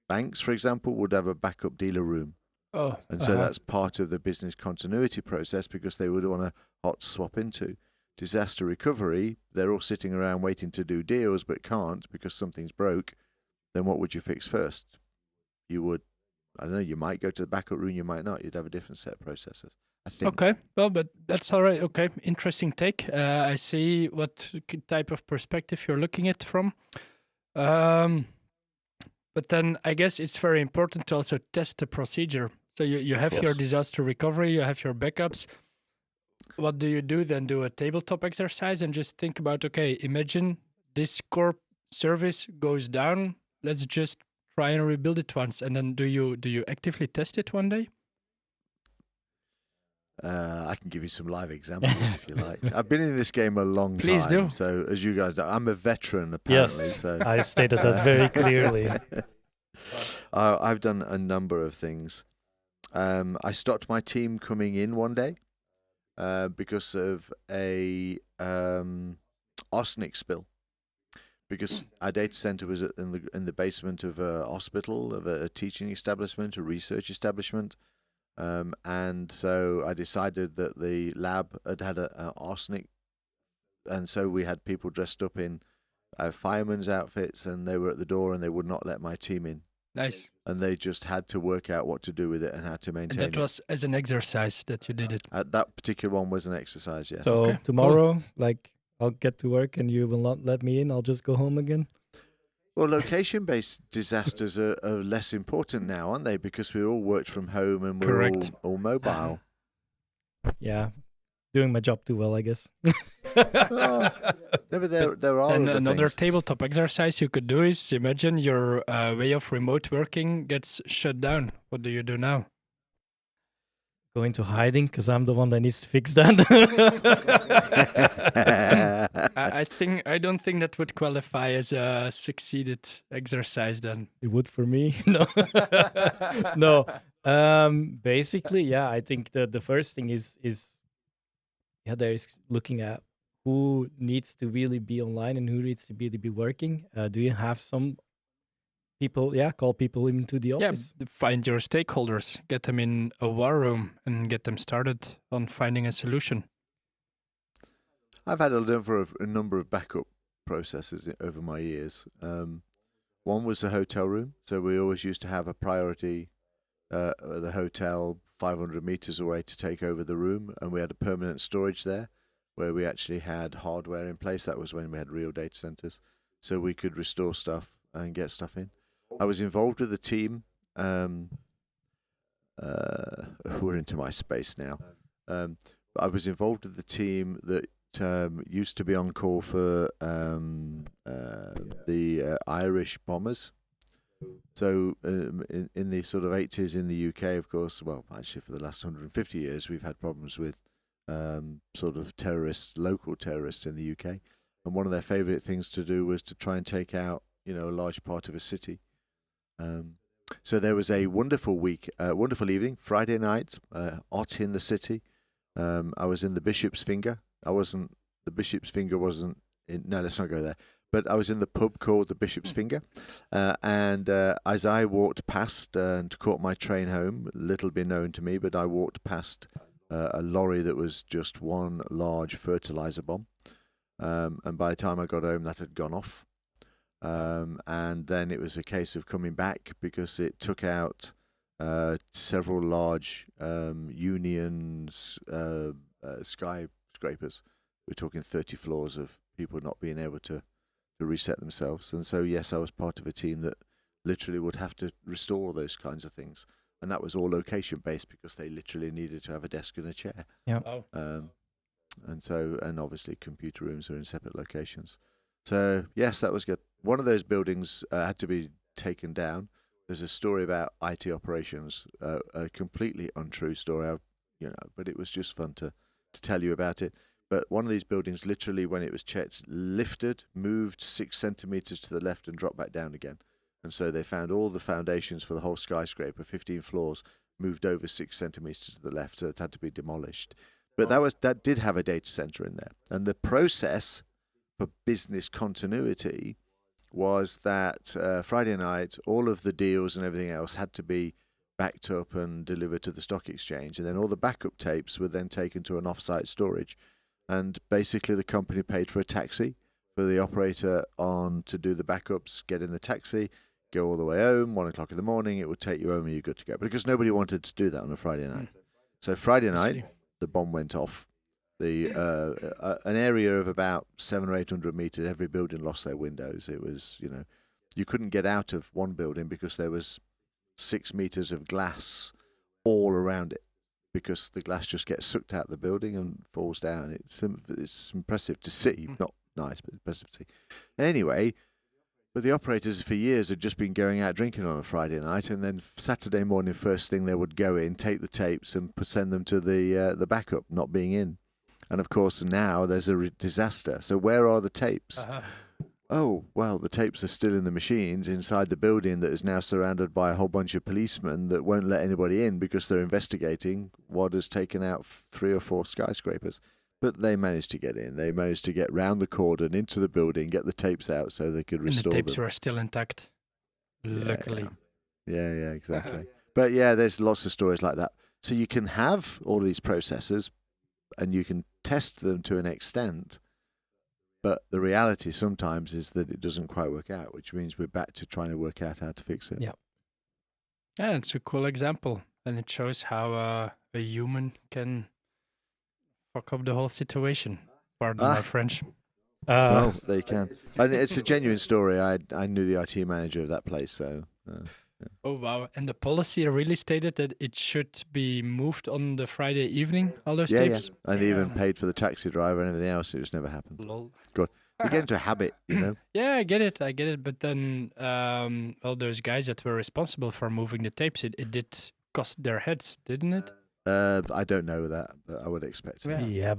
Speaker 3: Banks, for example, would have a backup dealer room.
Speaker 2: Oh,
Speaker 3: And so that's part of the business continuity process because they would want to hot swap into. Disaster recovery, they're all sitting around waiting to do deals but can't because something's broke. Then what would you fix first? You would, I don't know, you might go to the backup room, you might not. You'd have a different set of processes, I think.
Speaker 2: Okay, well, but that's all right. Okay, interesting take. I see what type of perspective you're looking at from. But then I guess it's very important to also test the procedure. So you have your
Speaker 3: Yes.
Speaker 2: disaster recovery, you have your backups. What do you do then? Do a tabletop exercise and just think about, okay, imagine this core service goes down. Let's just try and rebuild it once. And then do you actively test it one day?
Speaker 3: I can give you some live examples if you like. I've been in this game a long
Speaker 2: Please
Speaker 3: time.
Speaker 2: do.
Speaker 3: So as you guys know, I'm a veteran apparently.
Speaker 1: Yes,
Speaker 3: So
Speaker 1: I stated that very clearly.
Speaker 3: I've done a number of things. I stopped my team coming in one day because of a arsenic spill. Because our data center was in the basement of a hospital, of a teaching establishment, a research establishment. And so I decided that the lab had a arsenic, and so we had people dressed up in firemen's outfits, and they were at the door, and they would not let my team in.
Speaker 2: Nice.
Speaker 3: And they just had to work out what to do with it and how to
Speaker 2: And
Speaker 3: maintain
Speaker 2: that
Speaker 3: it.
Speaker 2: was as an exercise that you did it.
Speaker 3: That particular one was an exercise, yes.
Speaker 1: So
Speaker 2: Okay, cool.
Speaker 1: tomorrow, like, I'll get to work and you will not let me in. I'll just go home again.
Speaker 3: Well, location-based disasters are less important now, aren't they? Because we all worked from home and we're
Speaker 2: Correct.
Speaker 3: all mobile.
Speaker 1: Yeah, doing my job too well, I guess.
Speaker 3: Oh, no, but there are
Speaker 2: And
Speaker 3: other
Speaker 2: another
Speaker 3: things.
Speaker 2: tabletop exercise you could do is imagine your way of remote working gets shut down. What do you do now?
Speaker 1: Go into hiding because I'm the one that needs to fix that.
Speaker 2: I don't think that would qualify as a succeeded exercise then.
Speaker 1: It would for me. No. No. Basically, yeah, I think the first thing is there is looking at who needs to really be online and who needs to really be working. Do you have some people, call people into the
Speaker 2: Yeah,
Speaker 1: office?
Speaker 2: find your stakeholders, get them in a war room and get them started on finding a solution.
Speaker 3: I've had a number of backup processes over my years. One was the hotel room. So we always used to have a priority at the hotel 500 meters away to take over the room. And we had a permanent storage there where we actually had hardware in place. That was when we had real data centers. So we could restore stuff and get stuff in. I was involved with a team who are into my space now. I was involved with the team that used to be on call for the Irish bombers. So in the sort of 80s in the UK, of course, well, actually for the last 150 years, we've had problems with sort of local terrorists in the UK. And one of their favourite things to do was to try and take out, a large part of a city. So there was a wonderful evening, Friday night, hot in the city. I was in the Bishop's Finger. The Bishop's Finger wasn't in, no, let's not go there. But I was in the pub called the Bishop's Finger. And as I walked past and caught my train home, little been known to me, but I walked past a lorry that was just one large fertilizer bomb. And by the time I got home, that had gone off. And then it was a case of coming back because it took out several large Union skyscrapers. We're talking 30 floors of people not being able to reset themselves. And so, yes, I was part of a team that literally would have to restore those kinds of things. And that was all location-based because they literally needed to have a desk and a chair.
Speaker 1: Yeah.
Speaker 2: Oh.
Speaker 3: and obviously computer rooms are in separate locations. So yes, that was good. One of those buildings had to be taken down. There's a story about IT operations, a completely untrue story, but it was just fun to tell you about it. But one of these buildings, literally, when it was checked, lifted, moved 6 centimeters to the left and dropped back down again. And so they found all the foundations for the whole skyscraper, 15 floors, moved over 6 centimeters to the left, so it had to be demolished. But that did have a data center in there. And the process for business continuity was that Friday night, all of the deals and everything else had to be backed up and delivered to the stock exchange. And then all the backup tapes were then taken to an off-site storage. And basically the company paid for a taxi for the operator on to do the backups, get in the taxi, go all the way home, 1 o'clock in the morning, it would take you home and you're good to go. Because nobody wanted to do that on a Friday night. So Friday night, the bomb went off. An area of about 700 or 800 meters, every building lost their windows. It was, you couldn't get out of one building because there was 6 meters of glass all around it, because the glass just gets sucked out of the building and falls down. It's impressive to see, not nice, but impressive to see. Anyway, but the operators for years had just been going out drinking on a Friday night, and then Saturday morning, first thing they would go in, take the tapes and send them to the backup, not being in. And of course now there's a disaster. So where are the tapes? Oh, well, the tapes are still in the machines inside the building that is now surrounded by a whole bunch of policemen that won't let anybody in because they're investigating what has taken out 3 or 4 skyscrapers. But they managed to get in. They managed to get round the cordon into the building, get the tapes out so they could restore them.
Speaker 2: And the tapes were still intact, luckily.
Speaker 3: Yeah, exactly. But yeah, there's lots of stories like that. So you can have all these processes and you can test them to an extent, but the reality sometimes is that it doesn't quite work out, which means we're back to trying to work out how to fix it.
Speaker 2: Yeah, it's a cool example, and it shows how a human can fuck up the whole situation. Pardon my French.
Speaker 3: Well, they can. And it's a genuine story. I knew the IT manager of that place, so... Yeah.
Speaker 2: Oh, wow. And the policy really stated that it should be moved on the Friday evening, all those tapes?
Speaker 3: Yeah. And they even paid for the taxi driver and everything else. It just never happened.
Speaker 2: Lol.
Speaker 3: Good. You get into a habit,
Speaker 2: Yeah, I get it. But then all those guys that were responsible for moving the tapes, it did cost their heads, didn't it?
Speaker 3: I don't know that, but I would expect it.
Speaker 1: Yeah,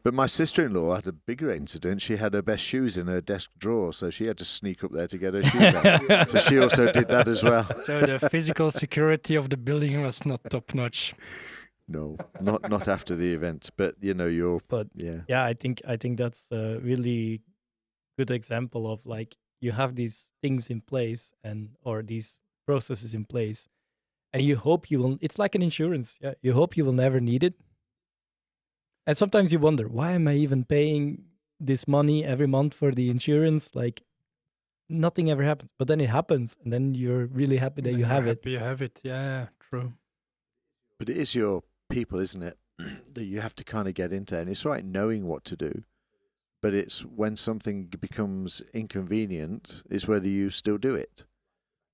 Speaker 3: But my sister-in-law had a bigger incident. She had her best shoes in her desk drawer, so she had to sneak up there to get her shoes out. So she also did that as well.
Speaker 2: So the physical security of the building was not top-notch.
Speaker 3: No, not after the event. But
Speaker 1: yeah, I think that's a really good example of, like, you have these things in place or these processes in place, and you hope you will. It's like an insurance. Yeah, you hope you will never need it. And sometimes you wonder, why am I even paying this money every month for the insurance? Like, nothing ever happens. But then it happens, and then you're really happy that you have it.
Speaker 2: You have it. Yeah, true.
Speaker 3: But it is your people, isn't it, that you have to kind of get into. And it's right knowing what to do, but it's when something becomes inconvenient is whether you still do it,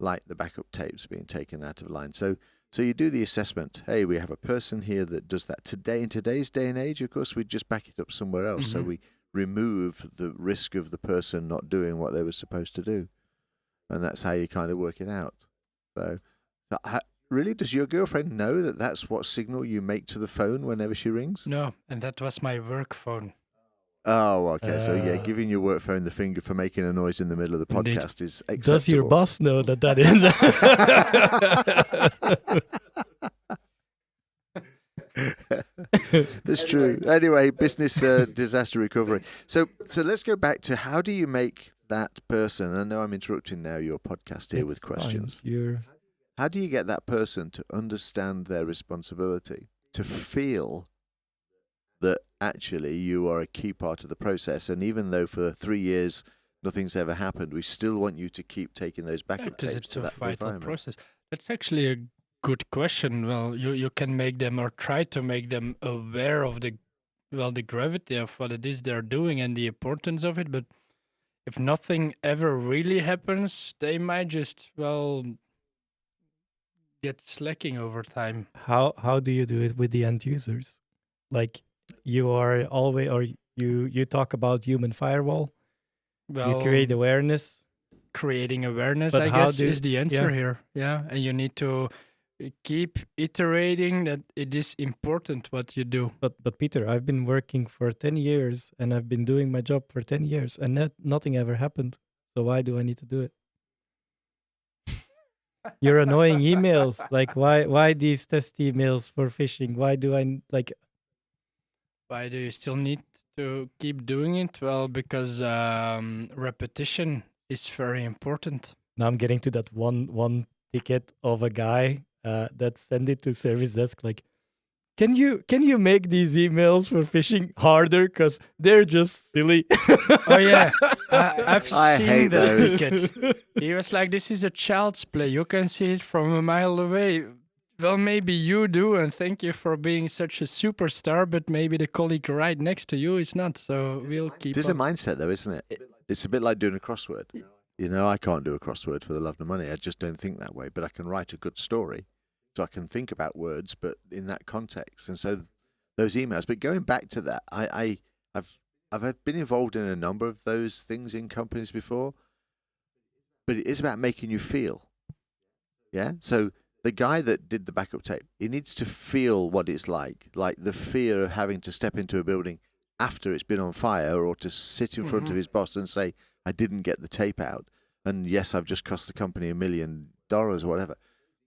Speaker 3: like the backup tapes being taken out of line. So you do the assessment. Hey, we have a person here that does that. Today, in today's day and age, of course, we just back it up somewhere else.
Speaker 2: Mm-hmm.
Speaker 3: So we remove the risk of the person not doing what they were supposed to do. And that's how you kind of work it out. So really, does your girlfriend know that that's what signal you make to the phone whenever she rings?
Speaker 2: No, and that was my work phone.
Speaker 3: Oh, okay. So yeah, giving your work phone the finger for making a noise in the middle of the podcast is acceptable.
Speaker 1: Does your boss know that is?
Speaker 3: That's true. Anyway, business disaster recovery. So let's go back to, how do you make that person? I know I'm interrupting now your podcast here with questions. How do you get that person to understand their responsibility, to feel that actually you are a key part of the process, and even though for 3 years nothing's ever happened, we still want you to keep taking those backup tapes
Speaker 2: it's
Speaker 3: to
Speaker 2: a
Speaker 3: that
Speaker 2: vital
Speaker 3: environment?
Speaker 2: process. That's actually a good question. Well, you can make them, or try to make them, aware of the gravity of what it is they're doing and the importance of it. But if nothing ever really happens, they might just get slacking over time.
Speaker 1: How do you do it with the end users? Like, You are always, or you talk about human firewall. You create
Speaker 2: Well,
Speaker 1: awareness,
Speaker 2: creating awareness,
Speaker 1: but
Speaker 2: I
Speaker 1: how
Speaker 2: guess,
Speaker 1: do
Speaker 2: is the answer
Speaker 1: yeah?
Speaker 2: here. Yeah, and you need to keep iterating that it is important what you do.
Speaker 1: But Peter, I've been working for 10 years and I've been doing my job for 10 years and nothing ever happened. So why do I need to do it? Your annoying emails, like why these test emails for phishing? Why do like
Speaker 2: Why do you still need to keep doing it? Well, because repetition is very important.
Speaker 1: now I'm getting to that one ticket of a guy that sent it to service desk like can you make these emails for phishing harder because they're just silly.
Speaker 2: Oh yeah, I've
Speaker 3: I
Speaker 2: seen
Speaker 3: hate
Speaker 2: that
Speaker 3: those.
Speaker 2: ticket. He was like, "This is a child's play. You can see it from a mile away." Well, maybe you do, and thank you for being such a superstar. But maybe the colleague right next to you is not. So we'll keep.
Speaker 3: It is a
Speaker 2: on.
Speaker 3: mindset, though, isn't it? It's a bit like doing a crossword. You know, I can't do a crossword for the love of money. I just don't think that way. But I can write a good story, so I can think about words, but in that context. And so those emails. But going back to that, I've been involved in a number of those things in companies before. But it is about making you feel. Yeah. So the guy that did the backup tape, he needs to feel what it's like the fear of having to step into a building after it's been on fire, or to sit in front of his boss and say, I didn't get the tape out, and yes, I've just cost the company $1 million or whatever.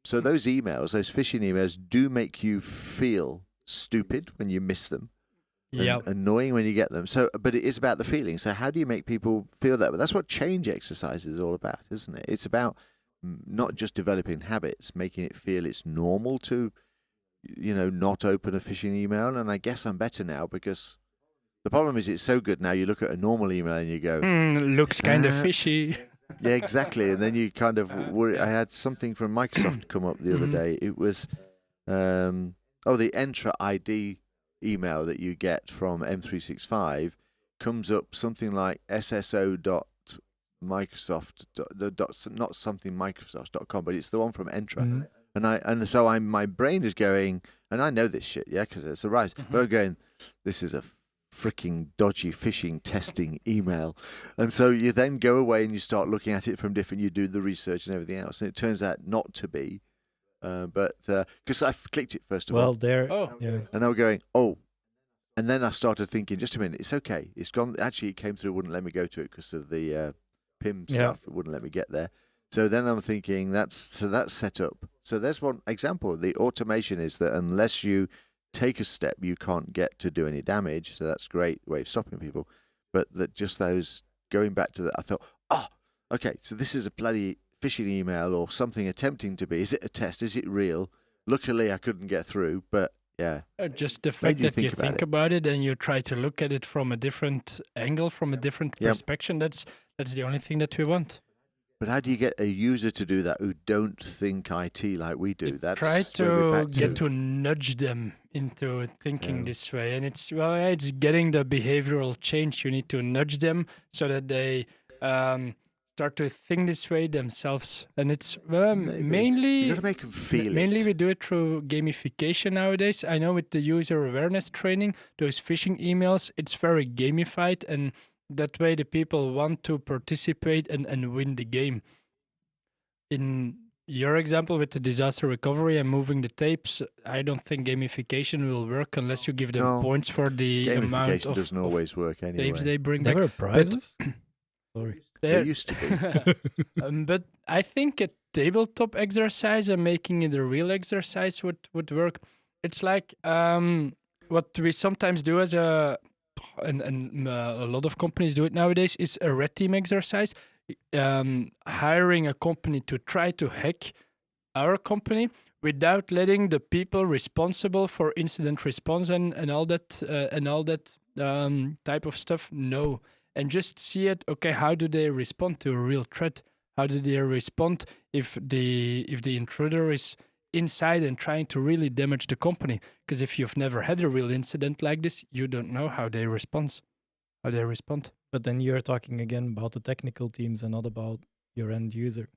Speaker 3: So those emails, those phishing emails, do make you feel stupid when you miss them, and
Speaker 2: Yeah.
Speaker 3: annoying when you get them. So, but it is about the feeling. So how do you make people feel that? But that's what change exercise is all about, isn't it? It's about not just developing habits, making it feel it's normal to, not open a phishing email. And I guess I'm better now, because the problem is it's so good now. You look at a normal email and you go,
Speaker 2: Looks kind of
Speaker 3: that-
Speaker 2: fishy.
Speaker 3: yeah, exactly. And then you kind of worry. I had something from Microsoft come up the other day. It was, the Entra ID email that you get from M365 comes up something like sso.microsoft, not something Microsoft.com, but it's the one from Entra. And so my brain is going, and I know this shit, yeah, because it's a rise. But I'm going, this is a freaking dodgy phishing testing email. And so you then go away and you start looking at it from different, you do the research and everything else, and it turns out not to be. But because I clicked it first of all,
Speaker 1: well there
Speaker 2: Oh.
Speaker 1: yeah.
Speaker 3: and I was going, oh, and then I started thinking, just a minute, it's okay, it's gone. Actually, it came through, wouldn't let me go to it because of the PIM stuff. It wouldn't let me get there. So then I'm thinking that's set up. So there's one example. The automation is that unless you take a step, you can't get to do any damage. So that's a great way of stopping people. But that just those, going back to that, I thought, okay, so this is a bloody phishing email or something attempting to be. Is it a test? Is it real? Luckily, I couldn't get through, but yeah.
Speaker 2: Just the fact
Speaker 3: you
Speaker 2: that you
Speaker 3: think about
Speaker 2: think
Speaker 3: it.
Speaker 2: about it and you try to look at it from a different angle, from a different
Speaker 3: Yep.
Speaker 2: perspective, that's the only thing that we want.
Speaker 3: But how do you get a user to do that who don't think IT like we do?
Speaker 2: You
Speaker 3: That's
Speaker 2: try
Speaker 3: where we're
Speaker 2: to
Speaker 3: back
Speaker 2: get to nudge them into thinking
Speaker 3: Yeah.
Speaker 2: this way, and it's getting the behavioral change. You need to nudge them so that they start to think this way themselves, and it's
Speaker 3: Maybe.
Speaker 2: mainly
Speaker 3: You got to make them feel
Speaker 2: mainly
Speaker 3: it.
Speaker 2: we do it through gamification nowadays. I know with the user awareness training, those phishing emails, it's very gamified, and that way the people want to participate and win the game. In your example with the disaster recovery and moving the tapes, I don't think gamification will work unless you give them
Speaker 3: No.
Speaker 2: points for the amount
Speaker 3: Gamification
Speaker 2: of,
Speaker 3: doesn't
Speaker 2: of
Speaker 3: always work
Speaker 2: tapes
Speaker 3: anyway.
Speaker 2: they bring
Speaker 1: There
Speaker 2: back.
Speaker 1: were prizes. Sorry.
Speaker 3: There
Speaker 2: There-
Speaker 3: used to be.
Speaker 2: But I think a tabletop exercise and making it a real exercise would work. It's like what we sometimes do as a lot of companies do it nowadays is a red team exercise. Hiring a company to try to hack our company without letting the people responsible for incident response and all that type of stuff know, and just see it. Okay, how do they respond to a real threat? How do they respond if the intruder is inside and trying to really damage the company? Because if you've never had a real incident like this, you don't know how they respond.
Speaker 1: But then you're talking again about the technical teams and not about your end user.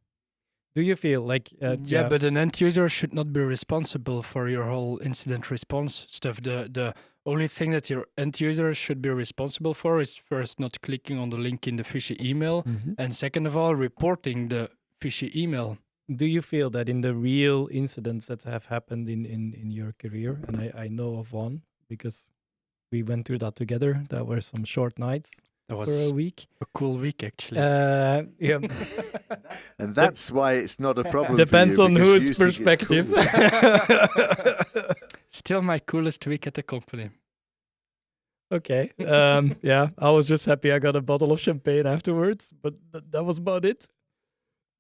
Speaker 1: Do you feel like
Speaker 2: But an end user should not be responsible for your whole incident response stuff. The only thing that your end user should be responsible for is first not clicking on the link in the fishy email, and second of all, reporting the fishy email.
Speaker 1: Do you feel that in the real incidents that have happened in your career, and I know of one because we went through that together, that were some short nights
Speaker 2: That
Speaker 1: for
Speaker 2: was
Speaker 1: a week.
Speaker 2: a cool week, actually.
Speaker 1: Yeah,
Speaker 3: And that's why it's not a problem.
Speaker 1: depends
Speaker 3: for you,
Speaker 1: on
Speaker 3: because you
Speaker 1: whose
Speaker 3: think it's
Speaker 1: perspective.
Speaker 3: cool.
Speaker 2: Still my coolest week at the company.
Speaker 1: Okay. Yeah, I was just happy I got a bottle of champagne afterwards, but that was about it.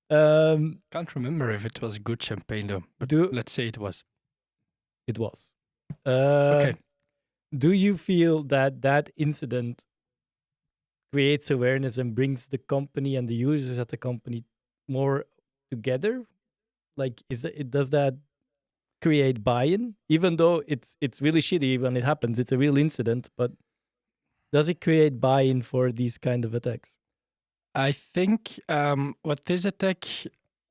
Speaker 2: Can't remember if it was good champagne though, but
Speaker 1: Do-
Speaker 2: let's say it was.
Speaker 1: It was.
Speaker 2: Okay.
Speaker 1: Do you feel that that incident creates awareness and brings the company and the users at the company more together? Like, does that create buy-in? Even though it's really shitty when it happens, it's a real incident, but does it create buy-in for these kind of attacks?
Speaker 2: I think what this attack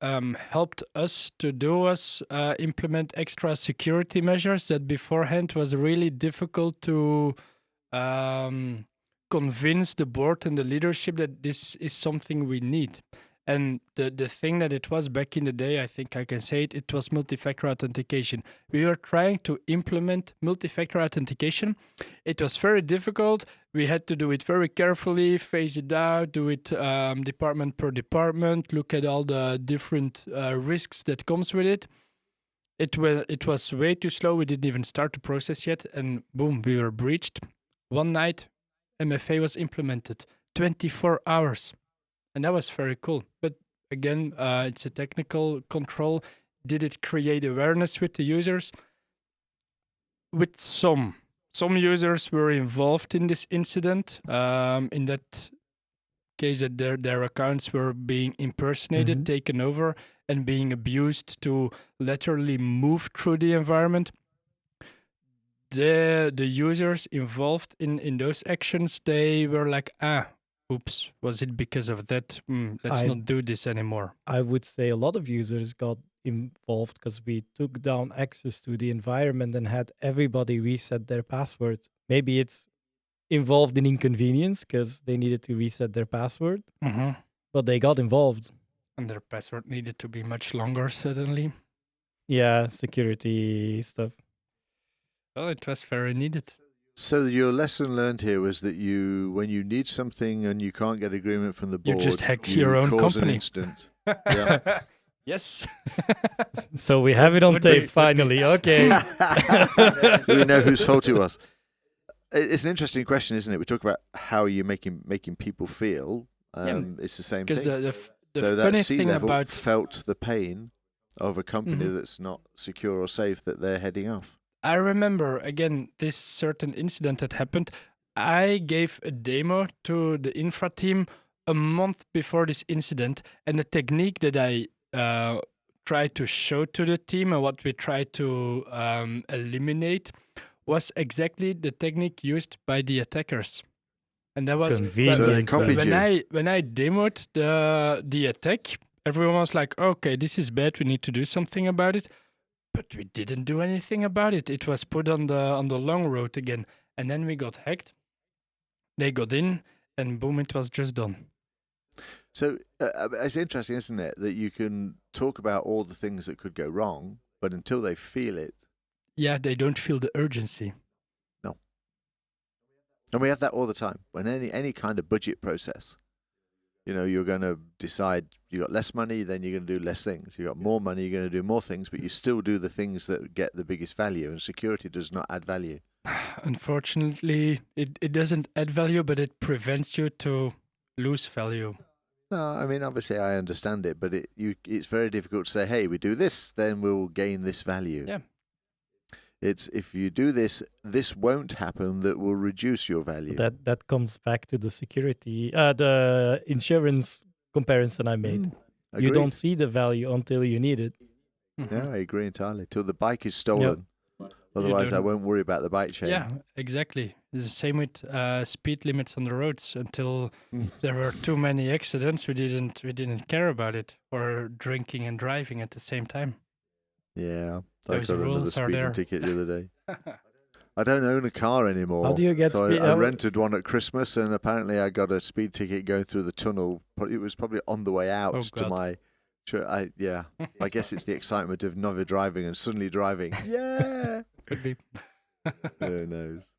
Speaker 2: helped us to do was implement extra security measures that beforehand was really difficult to convince the board and the leadership that this is something we need. And the thing that it was back in the day, I think I can say it, it was multi-factor authentication. We were trying to implement multi-factor authentication. It was very difficult. We had to do it very carefully, phase it out, do it department per department, look at all the different risks that comes with it. It was way too slow. We didn't even start the process yet. And boom, we were breached. One night, MFA was implemented. 24 hours. And that was very cool. But again, it's a technical control. Did it create awareness with the users? With some users were involved in this incident. In that case, that their accounts were being impersonated, taken over, and being abused to literally move through the environment. The users involved in those actions, they were like, oops, was it because of that? Let's not do this anymore.
Speaker 1: I would say a lot of users got involved because we took down access to the environment and had everybody reset their password. Maybe it's involved in inconvenience because they needed to reset their password, but they got involved.
Speaker 2: And their password needed to be much longer suddenly.
Speaker 1: Yeah, security stuff.
Speaker 2: Well, it was very needed.
Speaker 3: So your lesson learned here was that when you need something and you can't get agreement from the board,
Speaker 2: You just hack your own
Speaker 3: cause an
Speaker 2: company.
Speaker 3: incident. Yeah.
Speaker 2: Yes.
Speaker 1: So we have it on
Speaker 2: Would
Speaker 1: tape
Speaker 2: be.
Speaker 1: finally. Okay.
Speaker 3: We know whose fault it was. It's an interesting question, isn't it? We talk about how you're making people feel. It's the same
Speaker 2: Because
Speaker 3: thing.
Speaker 2: the
Speaker 3: So that
Speaker 2: funny
Speaker 3: C
Speaker 2: thing
Speaker 3: level
Speaker 2: about
Speaker 3: felt the pain of a company that's not secure or safe that they're heading off.
Speaker 2: I remember, again, this certain incident that happened. I gave a demo to the infra team a month before this incident, and the technique that I tried to show to the team and what we tried to eliminate was exactly the technique used by the attackers. And that was
Speaker 1: Convenient.
Speaker 3: So they copied you.
Speaker 2: when I demoed the attack, everyone was like, okay, this is bad, we need to do something about it. But we didn't do anything about it. It was put on the long road again. And then we got hacked. They got in, and boom, it was just done.
Speaker 3: So it's interesting, isn't it, that you can talk about all the things that could go wrong, but until they feel it.
Speaker 2: Yeah, they don't feel the urgency.
Speaker 3: No. And we have that all the time. When any kind of budget process, you're going to decide you got less money, then you're going to do less things. You got more money, you're going to do more things, but you still do the things that get the biggest value. And security does not add value.
Speaker 2: Unfortunately, it doesn't add value, but it prevents you to lose value.
Speaker 3: No, I mean, obviously I understand it, but it's very difficult to say, hey, we do this, then we'll gain this value.
Speaker 2: Yeah.
Speaker 3: It's if you do this, this won't happen, that will reduce your value.
Speaker 1: That comes back to the security, the insurance comparison I made. You
Speaker 3: Agreed.
Speaker 1: don't see the value until you need it.
Speaker 3: Yeah, I agree entirely. Till the bike is stolen. Otherwise, I
Speaker 2: don't-
Speaker 3: won't worry about the bike chain.
Speaker 2: Yeah, exactly. It's the same with speed limits on the roads. Until there were too many accidents, we didn't care about it, or drinking and driving at the same time.
Speaker 3: Yeah, I
Speaker 2: Those
Speaker 3: got another
Speaker 2: rules are
Speaker 3: speeding
Speaker 2: there.
Speaker 3: ticket the other day. I don't own a car anymore.
Speaker 1: How do you get
Speaker 3: so
Speaker 1: speed?
Speaker 3: I rented one at Christmas, and apparently I got a speed ticket going through the tunnel. But it was probably on the way out
Speaker 2: Oh,
Speaker 3: to
Speaker 2: God.
Speaker 3: my. I guess it's the excitement of never driving and suddenly driving. Yeah.
Speaker 2: Could be.
Speaker 3: Who knows?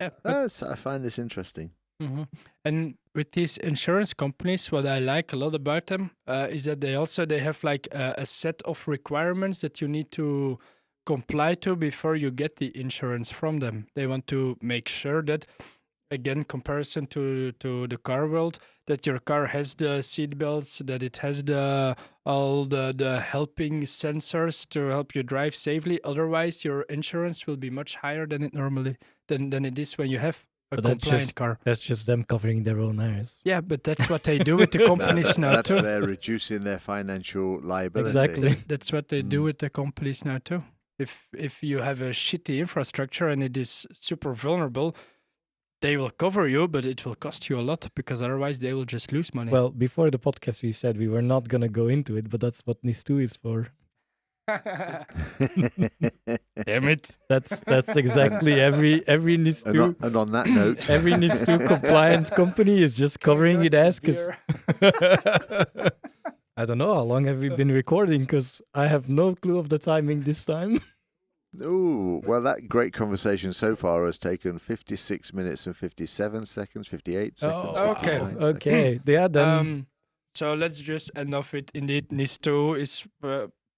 Speaker 2: Yeah, but
Speaker 3: I find this interesting.
Speaker 2: Mhm. And with these insurance companies, what I like a lot about them is that they have like a set of requirements that you need to comply to before you get the insurance from them. They want to make sure that, again, comparison to the car world, that your car has the seat belts, that it has all the helping sensors to help you drive safely. Otherwise, your insurance will be much higher than it is when you have a
Speaker 1: But that's
Speaker 2: compliant
Speaker 1: just-
Speaker 2: car.
Speaker 1: That's just them covering their own ears.
Speaker 2: Yeah, but that's what they do with the companies now
Speaker 3: That's
Speaker 2: too.
Speaker 3: they're reducing their financial liability.
Speaker 1: Exactly.
Speaker 2: That's what they do
Speaker 3: Mm.
Speaker 2: with the companies now too. If you have a shitty infrastructure and it is super vulnerable, they will cover you, but it will cost you a lot because otherwise they will just lose money.
Speaker 1: Well, before the podcast, we said we were not going to go into it, but that's what NIS2 is for.
Speaker 2: Damn it!
Speaker 1: That's exactly every NIS2
Speaker 3: and on that note,
Speaker 1: every NIS2 compliant company is just covering it ass because I don't know how long have we been recording because I have no clue of the timing this time.
Speaker 3: ooh, well, that great conversation so far has taken 56 minutes and 57 seconds, 58 seconds.
Speaker 1: Oh,
Speaker 2: okay.
Speaker 3: 59 seconds.
Speaker 1: Okay, yeah, then
Speaker 2: So let's just end off with indeed NIS2 is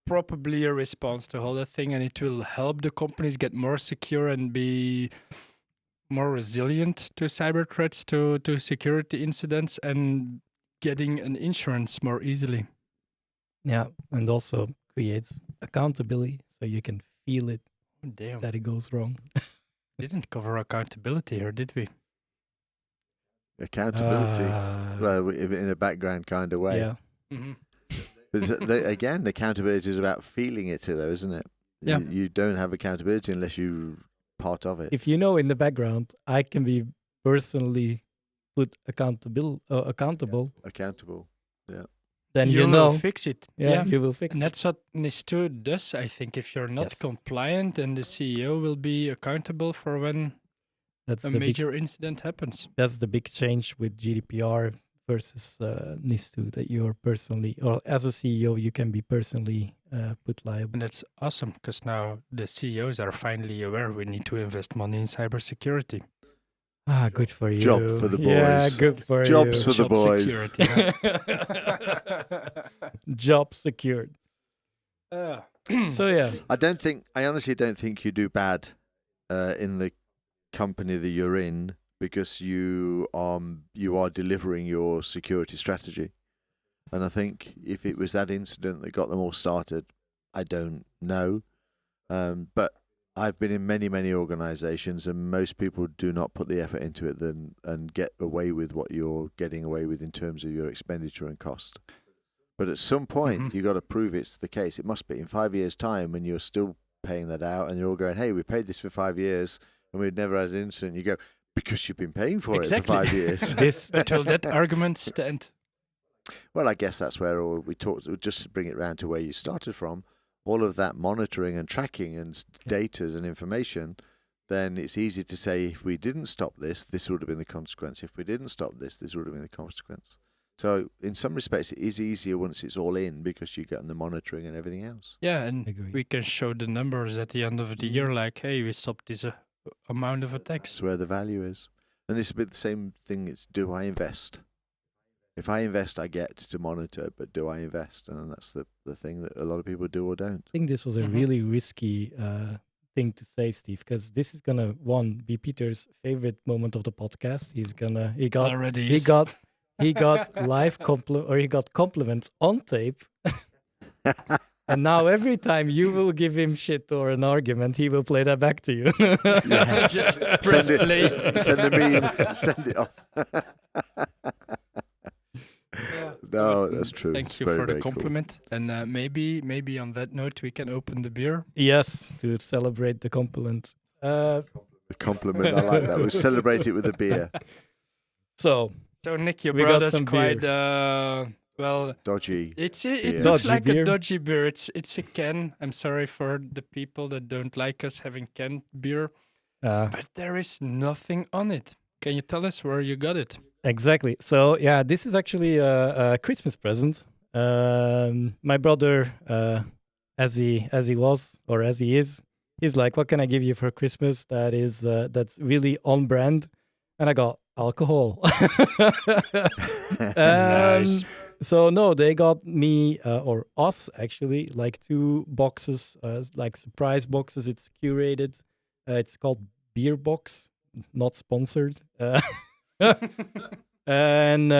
Speaker 2: probably a response to the whole thing, and it will help the companies get more secure and be more resilient to cyber threats, to security incidents, and getting an insurance more easily.
Speaker 1: yeah, and also creates accountability so you can feel it
Speaker 2: Damn,
Speaker 1: that it goes wrong.
Speaker 2: didn't cover accountability here, did we?
Speaker 3: Accountability.
Speaker 1: Ah,
Speaker 3: Well, in a background kind of way.
Speaker 1: yeah.
Speaker 2: Mm-hmm.
Speaker 3: Again, accountability is about feeling it, though, isn't it?
Speaker 2: Yeah.
Speaker 3: You don't have accountability unless you're part of it.
Speaker 1: If you know in the background, I can be personally put accountable,
Speaker 3: Accountable.
Speaker 1: then
Speaker 2: you
Speaker 1: you
Speaker 2: will
Speaker 1: know,
Speaker 2: fix it.
Speaker 1: yeah, you will fix
Speaker 2: And
Speaker 1: it.
Speaker 2: that's what NIS2 does, I think. If you're not
Speaker 1: Yes.
Speaker 2: compliant, then the CEO will be accountable for when
Speaker 1: That's
Speaker 2: a
Speaker 1: the big,
Speaker 2: major incident happens.
Speaker 1: that's the big change with GDPR versus NIS2, that you are personally, or as a CEO, you can be personally put liable.
Speaker 2: And that's awesome because now the CEOs are finally aware we need to invest money in cybersecurity.
Speaker 1: Ah, good for you.
Speaker 3: Job for the
Speaker 1: Yeah,
Speaker 3: boys.
Speaker 1: good for
Speaker 3: Jobs
Speaker 1: you.
Speaker 3: for the
Speaker 2: Job
Speaker 3: boys.
Speaker 2: security.
Speaker 1: Job secured. So yeah,
Speaker 3: I honestly don't think you do bad in the company that you're in because you are delivering your security strategy. And I think if it was that incident that got them all started, I don't know. But I've been in many organizations, and most people do not put the effort into it and get away with what you're getting away with in terms of your expenditure and cost. But at some point,
Speaker 2: Mhm.
Speaker 3: you got to prove it's the case. It must be in 5 years' time when you're still paying that out, and you're all going, "Hey, we paid this for 5 years, and we've never had an incident." You go, "Because you've been paying for it for 5 years."
Speaker 1: this
Speaker 2: But will that argument stand?
Speaker 3: Well, I guess that's where we talked. Just to bring it round to where you started from, all of that monitoring and tracking and data and information. Then it's easy to say, if we didn't stop this, this would have been the consequence. If we didn't stop this, this would have been the consequence. So, in some respects, it is easier once it's all in because you get the monitoring and everything else.
Speaker 2: Yeah, and
Speaker 1: Agree.
Speaker 2: we can show the numbers at the end of the year, like, hey, we stopped this amount of attacks.
Speaker 3: That's where the value is. And it's a bit the same thing. It's, do I invest? If I invest, I get to monitor, but do I invest? And that's the thing that a lot of people do or don't.
Speaker 1: I think this was a
Speaker 2: Mhm.
Speaker 1: really risky thing to say, Steve, because this is gonna be Peter's favorite moment of the podcast. He got
Speaker 2: Already
Speaker 1: he
Speaker 2: is.
Speaker 1: got he got he got compliments on tape, and now every time you will give him shit or an argument, he will play that back to you.
Speaker 3: Yes.
Speaker 2: Press
Speaker 3: send
Speaker 2: play.
Speaker 3: it. Send the meme. Send it off. No, that's true.
Speaker 2: Thank
Speaker 3: It's
Speaker 2: you
Speaker 3: very,
Speaker 2: for the
Speaker 3: very cool.
Speaker 2: compliment. And maybe on that note, we can open the beer.
Speaker 1: Yes, to celebrate the compliment.
Speaker 3: The compliment. I like that. We celebrate it with a beer.
Speaker 1: So
Speaker 2: So, Nick, you
Speaker 1: We
Speaker 2: brought
Speaker 1: got
Speaker 2: us
Speaker 1: some
Speaker 2: quite, well,
Speaker 3: Dodgy.
Speaker 2: it
Speaker 3: Beer.
Speaker 2: looks
Speaker 1: Dodgy
Speaker 2: like
Speaker 1: beer.
Speaker 2: a dodgy beer. It's a can. I'm sorry for the people that don't like us having canned beer. But there is nothing on it. Can you tell us where you got it?
Speaker 1: Exactly. So yeah, this is actually a Christmas present. My brother, as he was or as he is, he's like, "What can I give you for Christmas that is that's really on brand?" And I got alcohol.
Speaker 2: Nice.
Speaker 1: So no, they got me or us actually like 2 boxes, like surprise boxes. It's curated. It's called Beer Box, not sponsored. And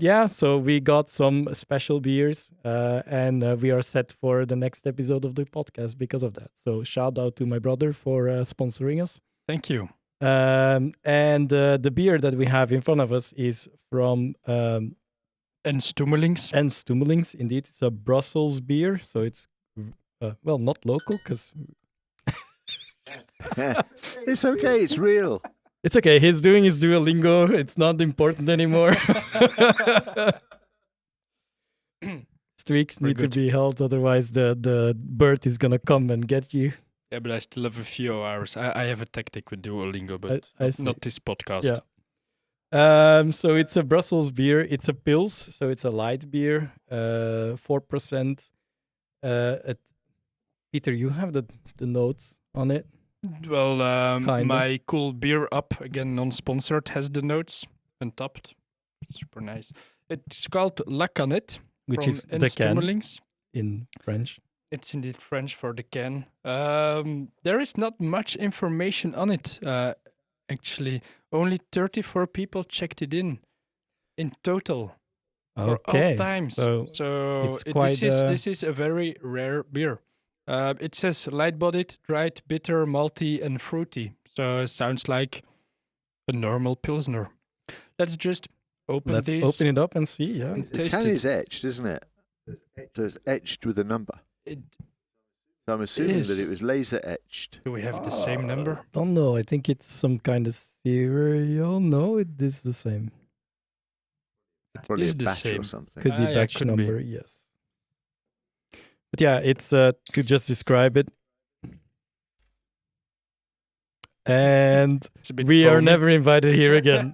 Speaker 1: yeah, so we got some special beers, and we are set for the next episode of the podcast because of that. So shout out to my brother for sponsoring us.
Speaker 2: Thank you.
Speaker 1: And the beer that we have in front of us is from
Speaker 2: And Stummelings.
Speaker 1: En Stummelings. Indeed, it's a Brussels beer, so it's well, not local because
Speaker 3: It's okay. It's real.
Speaker 1: it's okay. He's doing his Duolingo. It's not important anymore. Streaks
Speaker 2: We're
Speaker 1: need
Speaker 2: good.
Speaker 1: to be held, otherwise the bird is gonna come and get you.
Speaker 2: Yeah, but I still have a few hours. I have a tactic with Duolingo, but
Speaker 1: I see.
Speaker 2: not this podcast.
Speaker 1: Yeah. So it's a Brussels beer. It's a Pils, so it's a light beer, 4%. Peter, you have the notes on it.
Speaker 2: Well,
Speaker 1: Kinda.
Speaker 2: my cool beer up, again non-sponsored, has the notes untapped. Super nice. It's called La Canette,
Speaker 1: Which
Speaker 2: from
Speaker 1: is the can
Speaker 2: Stummelings.
Speaker 1: in French.
Speaker 2: It's indeed French for the can. There is not much information on it, actually. Only 34 people checked it in total. For
Speaker 1: Okay,
Speaker 2: all times.
Speaker 1: so it's quite,
Speaker 2: this is a very rare beer. It says light-bodied, dried, bitter, malty, and fruity. So it sounds like a normal pilsner. Let's just open
Speaker 1: let's
Speaker 2: this.
Speaker 1: open it up and see. Yeah,
Speaker 2: and
Speaker 3: The
Speaker 2: taste
Speaker 3: can
Speaker 2: it.
Speaker 3: is etched, isn't it? So it's etched with a number.
Speaker 2: It-
Speaker 3: So I'm assuming
Speaker 2: is.
Speaker 3: that it was laser etched.
Speaker 2: Do we have the same number?
Speaker 1: Don't know. I think it's some kind of cereal. No, it is the same.
Speaker 3: Probably
Speaker 2: is
Speaker 3: a
Speaker 2: the
Speaker 3: batch
Speaker 2: same.
Speaker 3: or something.
Speaker 1: Could be
Speaker 2: yeah,
Speaker 1: batch
Speaker 2: could be.
Speaker 1: number. Yes. But yeah, it's to just describe it. And
Speaker 2: It's a bit
Speaker 1: we are
Speaker 2: foamy.
Speaker 1: never invited here again.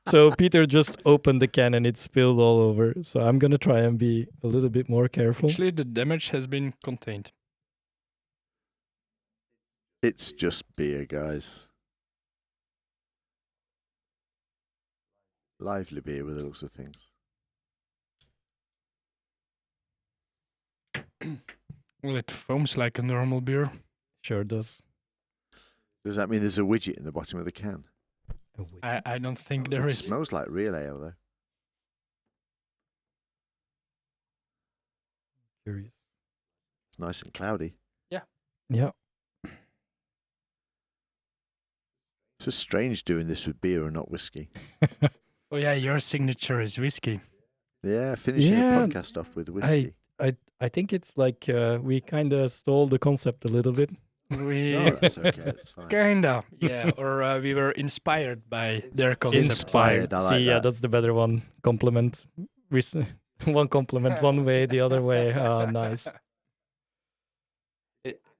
Speaker 1: So Peter just opened the can and it spilled all over. So I'm gonna try and be a little bit more careful.
Speaker 2: Actually, the damage has been contained.
Speaker 3: It's just beer, guys. Lively beer with the looks of things.
Speaker 2: Well, it foams like a normal beer.
Speaker 1: Sure does.
Speaker 3: Does that mean there's a widget in the bottom of the can?
Speaker 2: I don't think there
Speaker 3: It
Speaker 2: is.
Speaker 3: smells like real ale, though.
Speaker 1: Curious.
Speaker 3: It's nice and cloudy.
Speaker 1: Yeah.
Speaker 3: It's just strange doing this with beer and not whiskey.
Speaker 2: Oh yeah, your signature is whiskey.
Speaker 3: Yeah, finishing
Speaker 1: Yeah,
Speaker 3: a podcast off with whiskey.
Speaker 1: I think it's like we kind of stole the concept a little bit.
Speaker 2: We
Speaker 3: No, that's okay. That's fine.
Speaker 2: kinda, yeah, or we were inspired by their concept.
Speaker 3: Inspired, I like
Speaker 1: See, yeah,
Speaker 3: that.
Speaker 1: that's the better one. Compliment. One compliment one way, the other way. Oh, nice.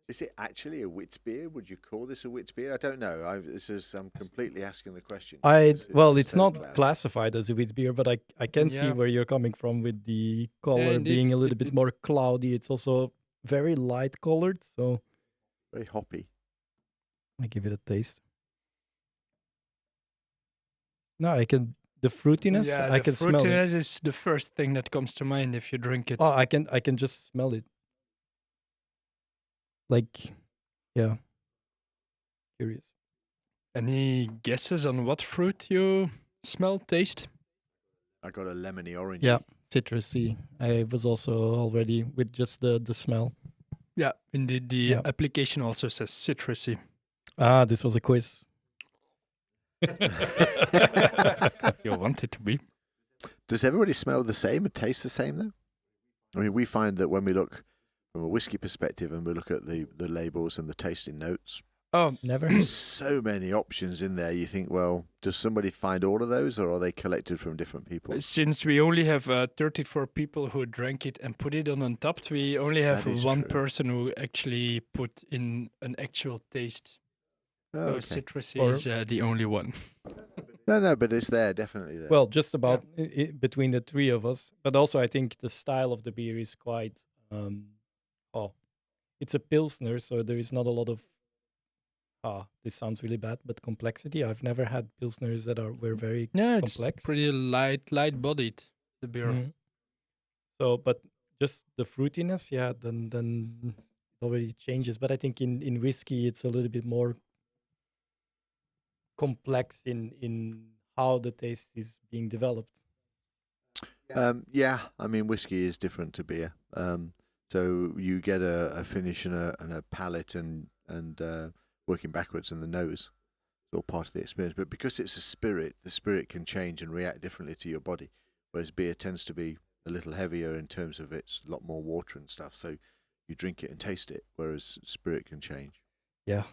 Speaker 3: Is it actually a wit beer? Would you call this a wit beer? I don't know. I'm completely asking the question.
Speaker 1: Well, it's
Speaker 3: so
Speaker 1: not
Speaker 3: cloudy.
Speaker 1: classified as a wheat beer, but I can see
Speaker 2: Yeah.
Speaker 1: where you're coming from with the color
Speaker 2: indeed.
Speaker 1: being a little bit
Speaker 2: It-
Speaker 1: more cloudy. It's also very light colored, so
Speaker 3: Very hoppy.
Speaker 1: I give it a taste. No, I can the fruitiness.
Speaker 2: Yeah,
Speaker 1: I
Speaker 2: the
Speaker 1: can smell it.
Speaker 2: fruitiness is the first thing that comes to mind if you drink it.
Speaker 1: Oh, I can just smell it. Like, yeah. Curious.
Speaker 2: Any guesses on what fruit you smell, taste?
Speaker 3: I got a lemony orange.
Speaker 1: Yeah, citrusy. I was also already with just the smell.
Speaker 2: Yeah, indeed. The
Speaker 1: Yeah.
Speaker 2: application also says citrusy.
Speaker 1: Ah, this was a quiz.
Speaker 2: You want it to be.
Speaker 3: Does everybody smell the same and taste the same though? I mean, we find that when we look from a whiskey perspective and we look at the labels and the tasting notes,
Speaker 2: Oh,
Speaker 1: Never.
Speaker 3: There's so many options in there. You think, well, does somebody find all of those, or are they collected from different people?
Speaker 2: since we only have 34 people who drank it and put it on Untapped, we only have
Speaker 3: That is
Speaker 2: one
Speaker 3: true.
Speaker 2: person who actually put in an actual taste.
Speaker 3: Oh,
Speaker 2: So
Speaker 3: okay.
Speaker 2: Citrusy
Speaker 1: Or-
Speaker 2: is the only one.
Speaker 3: No, but it's there, definitely there.
Speaker 1: Well, just about between the three of us, but also I think the style of the beer is quite. It's a pilsner, so there is not a lot of. This sounds really bad, but complexity. I've never had pilsners that were very
Speaker 2: Yeah, it's
Speaker 1: complex.
Speaker 2: pretty light-bodied, the beer.
Speaker 1: Mhm. So, but just the fruitiness, then it already changes. But I think in whiskey, it's a little bit more complex in how the taste is being developed.
Speaker 3: Yeah, I mean, whiskey is different to beer. So you get a finish and a palate and working backwards in the nose. It's all part of the experience. But because it's a spirit, the spirit can change and react differently to your body. Whereas beer tends to be a little heavier in terms of it's a lot more water and stuff. So you drink it and taste it, whereas spirit can change.
Speaker 1: Yeah.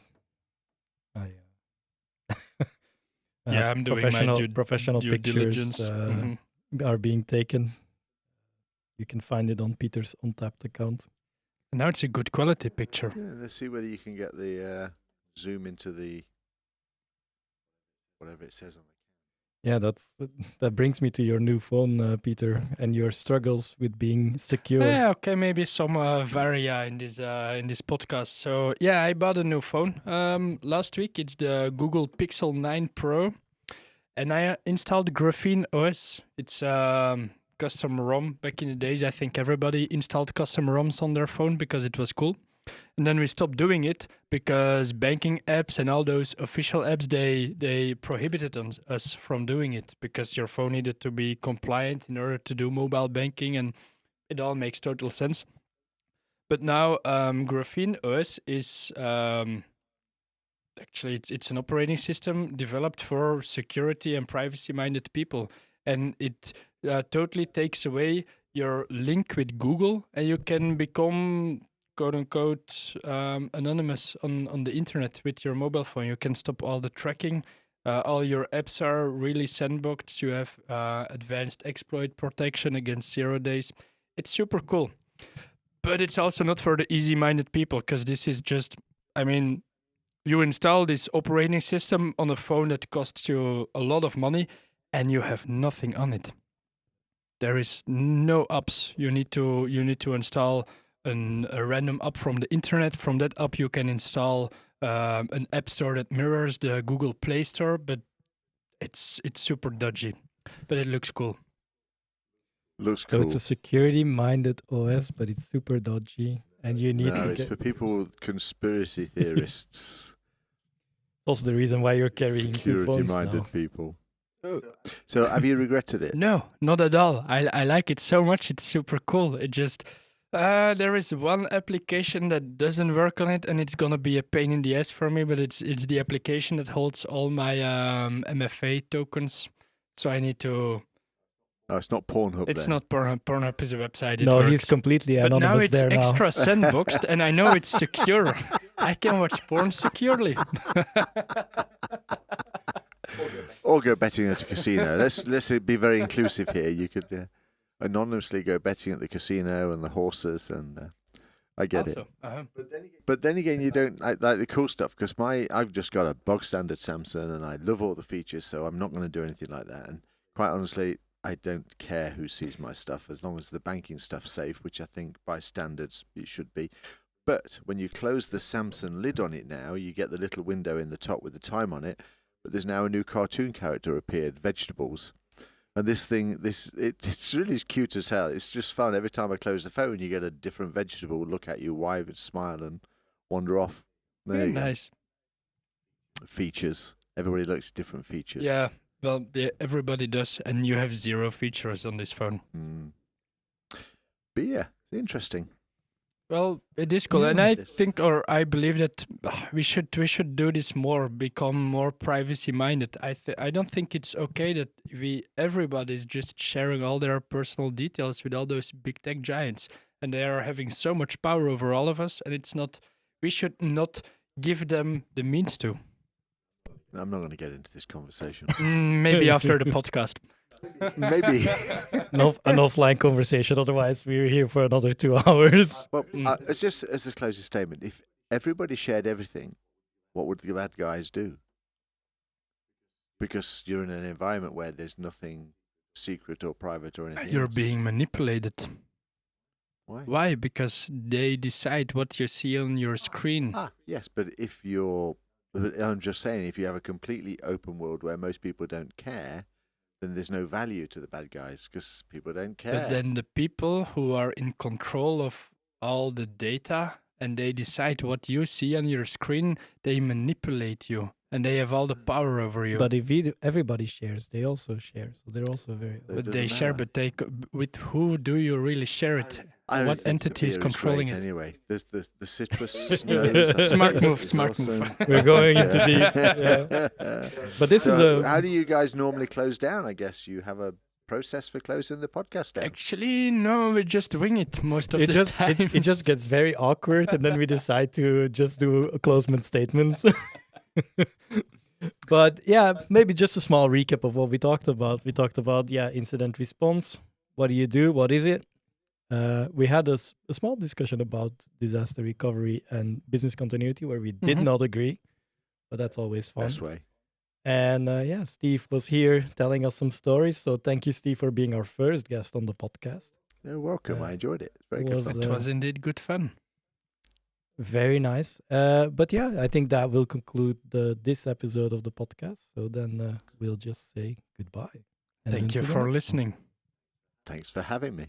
Speaker 2: Yeah, I'm doing my
Speaker 1: professional
Speaker 2: due
Speaker 1: pictures
Speaker 2: diligence. Mhm.
Speaker 1: are being taken. You can find it on Peter's Untapped account.
Speaker 2: Now it's a good quality picture.
Speaker 3: Yeah, let's see whether you can get the zoom into the whatever it says on the.
Speaker 1: Yeah, that brings me to your new phone, Peter, and your struggles with being secure.
Speaker 2: Yeah, okay, maybe some varia in this podcast. So yeah, I bought a new phone last week. It's the Google Pixel 9 Pro, and I installed Graphene OS. It's custom ROM. Back in the days, I think everybody installed custom ROMs on their phone because it was cool. And then we stopped doing it because banking apps and all those official apps, they prohibited us from doing it because your phone needed to be compliant in order to do mobile banking, and it all makes total sense. But now Graphene OS is actually it's an operating system developed for security and privacy-minded people, and it totally takes away your link with Google, and you can become quote unquote anonymous on the internet with your mobile phone. You can stop all the tracking. All your apps are really sandboxed. You have advanced exploit protection against 0 days. It's super cool. But it's also not for the easy-minded people, because this is just, I mean, you install this operating system on a phone that costs you a lot of money and you have nothing on it. There is no apps. You need to install a random app from the internet. From that app, you can install an app store that mirrors the Google Play Store, but it's super dodgy. But it looks cool.
Speaker 3: Looks
Speaker 1: So
Speaker 3: cool.
Speaker 1: it's a security-minded OS, but it's super dodgy, and you need
Speaker 3: No,
Speaker 1: to
Speaker 3: it's
Speaker 1: get.
Speaker 3: for people, conspiracy theorists,
Speaker 1: Also, the reason why you're carrying two phones now.
Speaker 3: security-minded people. So, have you regretted it?
Speaker 2: No, not at all. I like it so much. It's super cool. It just there is one application that doesn't work on it, and it's gonna be a pain in the ass for me. But it's the application that holds all my MFA tokens. So I need to.
Speaker 3: No, it's not Pornhub.
Speaker 2: It's
Speaker 3: then.
Speaker 2: not Pornhub. Pornhub is a website. It
Speaker 1: No,
Speaker 2: works.
Speaker 1: he's completely
Speaker 2: But
Speaker 1: anonymous
Speaker 2: now it's
Speaker 1: there now.
Speaker 2: extra sandboxed, and I know it's secure. I can watch porn securely.
Speaker 3: Or go betting at a casino. Let's be very inclusive here. You could anonymously go betting at the casino and the horses, and I get it.
Speaker 2: Also,
Speaker 3: But then again, you don't like the cool stuff, because I've just got a bog standard Samsung, and I love all the features, so I'm not going to do anything like that. And quite honestly, I don't care who sees my stuff as long as the banking stuff's safe, which I think by standards it should be. But when you close the Samsung lid on it now, you get the little window in the top with the time on it. But there's now a new cartoon character appeared, Vegetables. And it's really cute as hell. It's just fun. Every time I close the phone, you get a different vegetable look at you, wave and smile, and wander off. There you go.
Speaker 2: nice.
Speaker 3: Features. Everybody likes different features.
Speaker 2: Yeah. Well, yeah, everybody does, and you have 0 features on this phone.
Speaker 3: Mm. But yeah, interesting.
Speaker 2: Well, it is cool, and I
Speaker 3: Yes.
Speaker 2: think, or I believe that we should do this more, become more privacy minded. I don't think it's okay that everybody is just sharing all their personal details with all those big tech giants, and they are having so much power over all of us. And it's not. We should not give them the means to.
Speaker 3: I'm not going to get into this conversation.
Speaker 2: Maybe after the podcast.
Speaker 3: Maybe.
Speaker 1: An offline conversation. Otherwise, we're here for another 2 hours.
Speaker 3: Well, it's just as a closing statement. If everybody shared everything, what would the bad guys do? Because you're in an environment where there's nothing secret or private or anything
Speaker 2: You're
Speaker 3: else.
Speaker 2: being manipulated.
Speaker 3: Why?
Speaker 2: Why? Because they decide what you see on your screen.
Speaker 3: Yes, but I'm just saying, if you have a completely open world where most people don't care, then there's no value to the bad guys because people don't care.
Speaker 2: But then the people who are in control of all the data and they decide what you see on your screen, they manipulate you and they have all the power over you.
Speaker 1: But if everybody shares, they also share. So they're also very.
Speaker 3: It
Speaker 2: But they
Speaker 3: doesn't
Speaker 2: share,
Speaker 3: matter.
Speaker 2: but with who do you really share it?
Speaker 3: I only
Speaker 2: What
Speaker 3: think the
Speaker 2: entity is
Speaker 3: beer
Speaker 2: controlling
Speaker 3: great
Speaker 2: it?
Speaker 3: Anyway, there's the citrus nose. that's
Speaker 2: Smart
Speaker 3: nice.
Speaker 2: move,
Speaker 3: It's
Speaker 2: smart
Speaker 3: awesome.
Speaker 2: move.
Speaker 1: We're going into deep. Yeah. But this is
Speaker 3: So
Speaker 1: a.
Speaker 3: how do you guys normally close down? I guess you have a process for closing the podcast down.
Speaker 2: Actually, no, we just wing it most of
Speaker 1: It
Speaker 2: the
Speaker 1: just
Speaker 2: time.
Speaker 1: it just gets very awkward, and then we decide to just do a closement statement. But yeah, maybe just a small recap of what we talked about. We talked about incident response. What do you do? What is it? We had a small discussion about disaster recovery and business continuity where we did
Speaker 2: Mhm.
Speaker 1: not agree, but that's always fun.
Speaker 3: Best way.
Speaker 1: And Steve was here telling us some stories. So thank you, Steve, for being our first guest on the podcast.
Speaker 3: You're welcome. I enjoyed it. Very
Speaker 1: it
Speaker 3: good
Speaker 1: was,
Speaker 3: fun.
Speaker 2: It was indeed good fun.
Speaker 1: Very nice. But yeah, I think that will conclude this episode of the podcast. So then we'll just say goodbye. And
Speaker 2: Thank you
Speaker 1: until the
Speaker 2: for
Speaker 1: next one.
Speaker 2: listening.
Speaker 3: Thanks for having me.